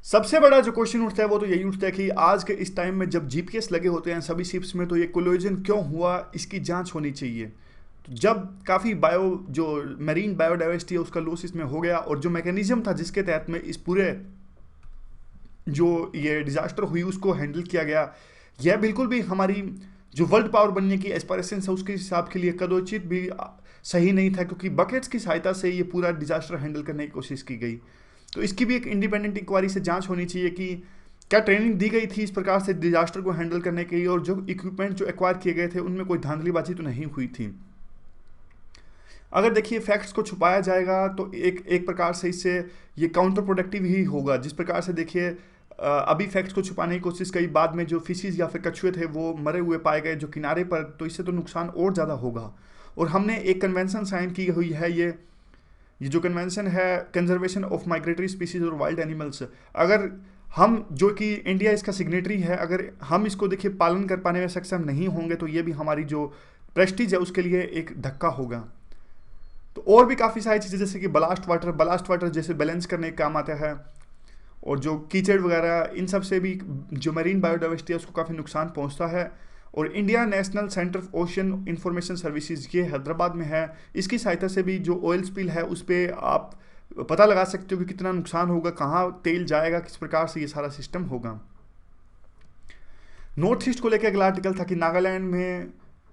सबसे बड़ा जो क्वेश्चन उठता है वो तो यही उठता है कि आज के इस टाइम में जब जीपीएस लगे होते हैं सभी शिप्स में, तो ये कोलिजन क्यों हुआ, इसकी जाँच होनी चाहिए। तो जब काफ़ी जो मैरीन बायोडाइवर्सिटी है उसका लॉस इसमें हो गया और जो मैकेनिज्म था जिसके तहत में इस पूरे जो ये डिज़ास्टर हुई उसको हैंडल किया गया, यह बिल्कुल भी हमारी जो वर्ल्ड पावर बनने की एस्पिरेशन है उसके हिसाब के लिए कदोचित भी सही नहीं था, क्योंकि बकेट्स की सहायता से ये पूरा डिजास्टर हैंडल करने की कोशिश की गई। तो इसकी भी एक इंडिपेंडेंट इंक्वायरी से जांच होनी चाहिए कि क्या ट्रेनिंग दी गई थी इस प्रकार से डिजास्टर को हैंडल करने के लिए और जो इक्विपमेंट जो एक्वायर किए गए थे उनमें कोई धांधलीबाजी तो नहीं हुई थी। अगर देखिए फैक्ट्स को छुपाया जाएगा तो एक प्रकार से इससे ये काउंटर प्रोडक्टिव ही होगा। जिस प्रकार से देखिए अभी फैक्ट्स को छुपाने की कोशिश करी, बाद में जो फिशेज या फिर कछुए थे वो मरे हुए पाए गए जो किनारे पर, तो इससे तो नुकसान और ज़्यादा होगा। और हमने एक कन्वेंशन साइन की हुई है, ये जो कन्वेंशन है कंजर्वेशन ऑफ माइग्रेटरी स्पीसीज और वाइल्ड एनिमल्स, अगर हम जो कि इंडिया इसका सिग्नेटरी है, अगर हम इसको देखिए पालन कर पाने में सक्षम नहीं होंगे तो ये भी हमारी जो प्रेस्टीज है उसके लिए एक धक्का होगा। तो और भी काफ़ी सारी चीज़ें जैसे कि बलास्ट वाटर जैसे बैलेंस करने का काम आता है, और जो कीचड़ वगैरह इन सब से भी जो मरीन बायोडाइवर्सिटी है उसको काफ़ी नुकसान पहुंचता है। और India national centre of ocean information services ये हैदराबाद में है, इसकी सहायता से भी जो ऑयल स्पिल है उस पर आप पता लगा सकते हो कि कितना नुकसान होगा, कहाँ तेल जाएगा, किस प्रकार से ये सारा सिस्टम होगा। नॉर्थ ईस्ट को लेकर अगला आर्टिकल था कि नागालैंड में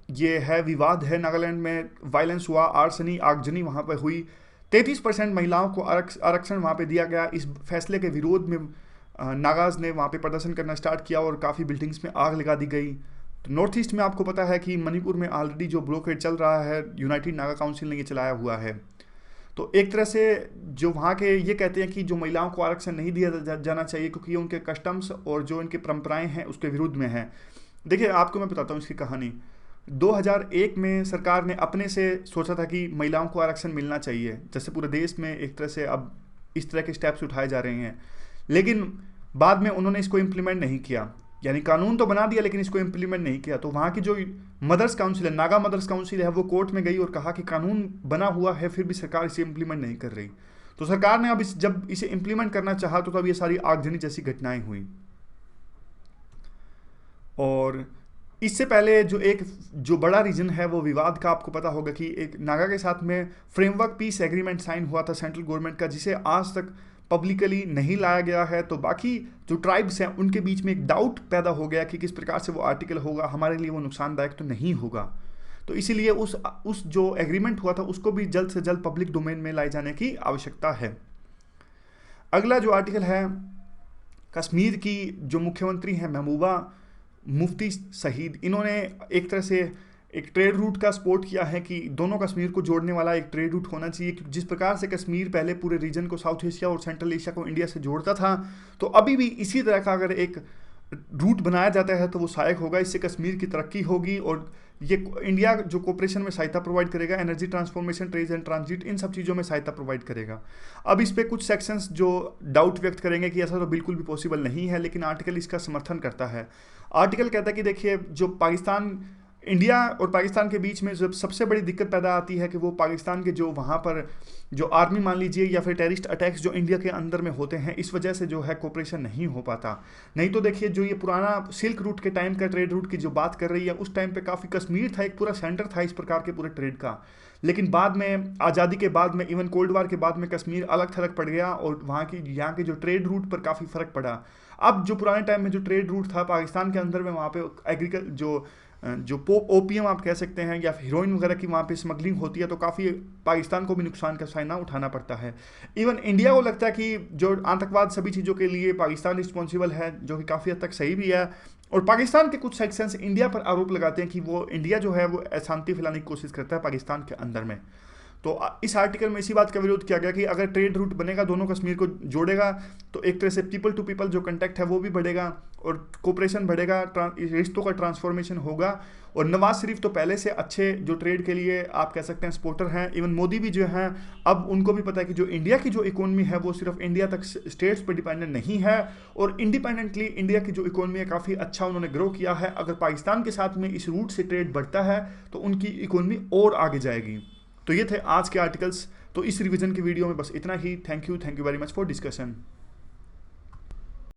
ये है विवाद है, नागालैंड में वायलेंस हुआ, आगजनी वहाँ पर हुई, 33% महिलाओं को आरक्षण वहाँ पे दिया गया। इस फैसले के विरोध में नागाज ने वहाँ पे प्रदर्शन करना स्टार्ट किया और काफ़ी बिल्डिंग्स में आग लगा दी गई। तो नॉर्थ ईस्ट में आपको पता है कि मणिपुर में ऑलरेडी जो ब्लॉकेड चल रहा है, यूनाइटेड नागा काउंसिल ने ये चलाया हुआ है। तो एक तरह से जो वहाँ के ये कहते हैं कि जो महिलाओं को आरक्षण नहीं दिया जाना चाहिए क्योंकि ये उनके कस्टम्स और जो इनके परंपराएं हैं उसके विरुद्ध में है। देखिए आपको मैं बताता हूँ इसकी कहानी। 2001 में सरकार ने अपने से सोचा था कि महिलाओं को आरक्षण मिलना चाहिए, जैसे पूरे देश में एक तरह से अब इस तरह के स्टेप्स उठाए जा रहे हैं, लेकिन बाद में उन्होंने इसको इम्प्लीमेंट नहीं किया। यानी कानून तो बना दिया लेकिन इसको इम्प्लीमेंट नहीं किया। तो वहाँ की जो मदर्स काउंसिल है, नागा मदर्स काउंसिल है, वो कोर्ट में गई और कहा कि कानून बना हुआ है फिर भी सरकार इसे इम्प्लीमेंट नहीं कर रही। तो सरकार ने अब जब इसे इम्प्लीमेंट करना चाहा तो तब ये सारी आगजनी जैसी घटनाएं हुई। और इससे पहले जो बड़ा रीजन है वो विवाद का, आपको पता होगा कि एक नागा के साथ में फ्रेमवर्क पीस एग्रीमेंट साइन हुआ था सेंट्रल गवर्नमेंट का, जिसे आज तक पब्लिकली नहीं लाया गया है। तो बाकी जो ट्राइब्स हैं उनके बीच में एक डाउट पैदा हो गया कि किस प्रकार से वो आर्टिकल होगा, हमारे लिए वो नुकसानदायक तो नहीं होगा। तो इसीलिए उस जो एग्रीमेंट हुआ था उसको भी जल्द से जल्द पब्लिक डोमेन में लाए जाने की आवश्यकता है। अगला जो आर्टिकल है, कश्मीर की जो मुख्यमंत्री हैं महबूबा मुफ्ती शहीद, इन्होंने एक तरह से एक ट्रेड रूट का सपोर्ट किया है कि दोनों कश्मीर को जोड़ने वाला एक ट्रेड रूट होना चाहिए। जिस प्रकार से कश्मीर पहले पूरे रीजन को, साउथ एशिया और सेंट्रल एशिया को इंडिया से जोड़ता था, तो अभी भी इसी तरह का अगर एक रूट बनाया जाता है तो वो सहायक होगा। इससे कश्मीर की तरक्की होगी और ये इंडिया जो कोऑपरेशन में सहायता प्रोवाइड करेगा, energy transformation, trade and transit, इन सब चीज़ों में सहायता प्रोवाइड करेगा। अब इस पे कुछ सेक्शंस जो डाउट व्यक्त करेंगे कि ऐसा तो बिल्कुल भी पॉसिबल नहीं है, लेकिन आर्टिकल इसका समर्थन करता है। आर्टिकल कहता है कि देखिए, जो इंडिया और पाकिस्तान के बीच में जब सबसे बड़ी दिक्कत पैदा आती है कि वो पाकिस्तान के जो वहाँ पर जो आर्मी मान लीजिए या फिर टेररिस्ट अटैक्स जो इंडिया के अंदर में होते हैं, इस वजह से जो है कोऑपरेशन नहीं हो पाता। नहीं तो देखिए, जो ये पुराना सिल्क रूट के टाइम का ट्रेड रूट की जो बात कर रही है, उस टाइम पे काफ़ी कश्मीर था, एक पूरा सेंटर था इस प्रकार के पूरे ट्रेड का। लेकिन बाद में आज़ादी के बाद में, इवन कोल्ड वार के बाद में, कश्मीर अलग थलग पड़ गया और यहाँ के जो ट्रेड रूट पर काफ़ी फ़र्क पड़ा। अब जो पुराने टाइम में जो ट्रेड रूट था पाकिस्तान के अंदर में, वहाँ पे जो ओपीएम आप कह सकते हैं या हीरोइन वगैरह की वहाँ पे स्मगलिंग होती है, तो काफ़ी पाकिस्तान को भी नुकसान का सामना उठाना पड़ता है। इवन इंडिया को लगता है कि जो आतंकवाद सभी चीज़ों के लिए पाकिस्तान रिस्पॉन्सिबल है, जो कि काफ़ी हद तक सही भी है। और पाकिस्तान के कुछ सेक्शंस इंडिया पर आरोप लगाते हैं कि वो इंडिया जो है वो अशांति फैलाने की कोशिश करता है पाकिस्तान के अंदर में। तो इस आर्टिकल में इसी बात का विरोध किया गया कि अगर ट्रेड रूट बनेगा, दोनों कश्मीर को जोड़ेगा, तो एक तरह से पीपल टू पीपल जो कांटेक्ट है वो भी बढ़ेगा और कोऑपरेशन बढ़ेगा, रिश्तों का ट्रांसफॉर्मेशन होगा। और नवाज शरीफ तो पहले से अच्छे जो ट्रेड के लिए आप कह सकते हैं सपोर्टर हैं। इवन मोदी भी जो हैं, अब उनको भी पता है कि जो इंडिया की जो इकोनॉमी है वो सिर्फ इंडिया तक स्टेट्स पर डिपेंडेंट नहीं है, और इंडिपेंडेंटली इंडिया की जो इकोनॉमी है काफ़ी अच्छा उन्होंने ग्रो किया है। अगर पाकिस्तान के साथ में इस रूट से ट्रेड बढ़ता है तो उनकी इकोनॉमी और आगे जाएगी। तो ये थे आज के आर्टिकल्स। तो इस रिवीजन की वीडियो में बस इतना ही। Thank you very much for discussion.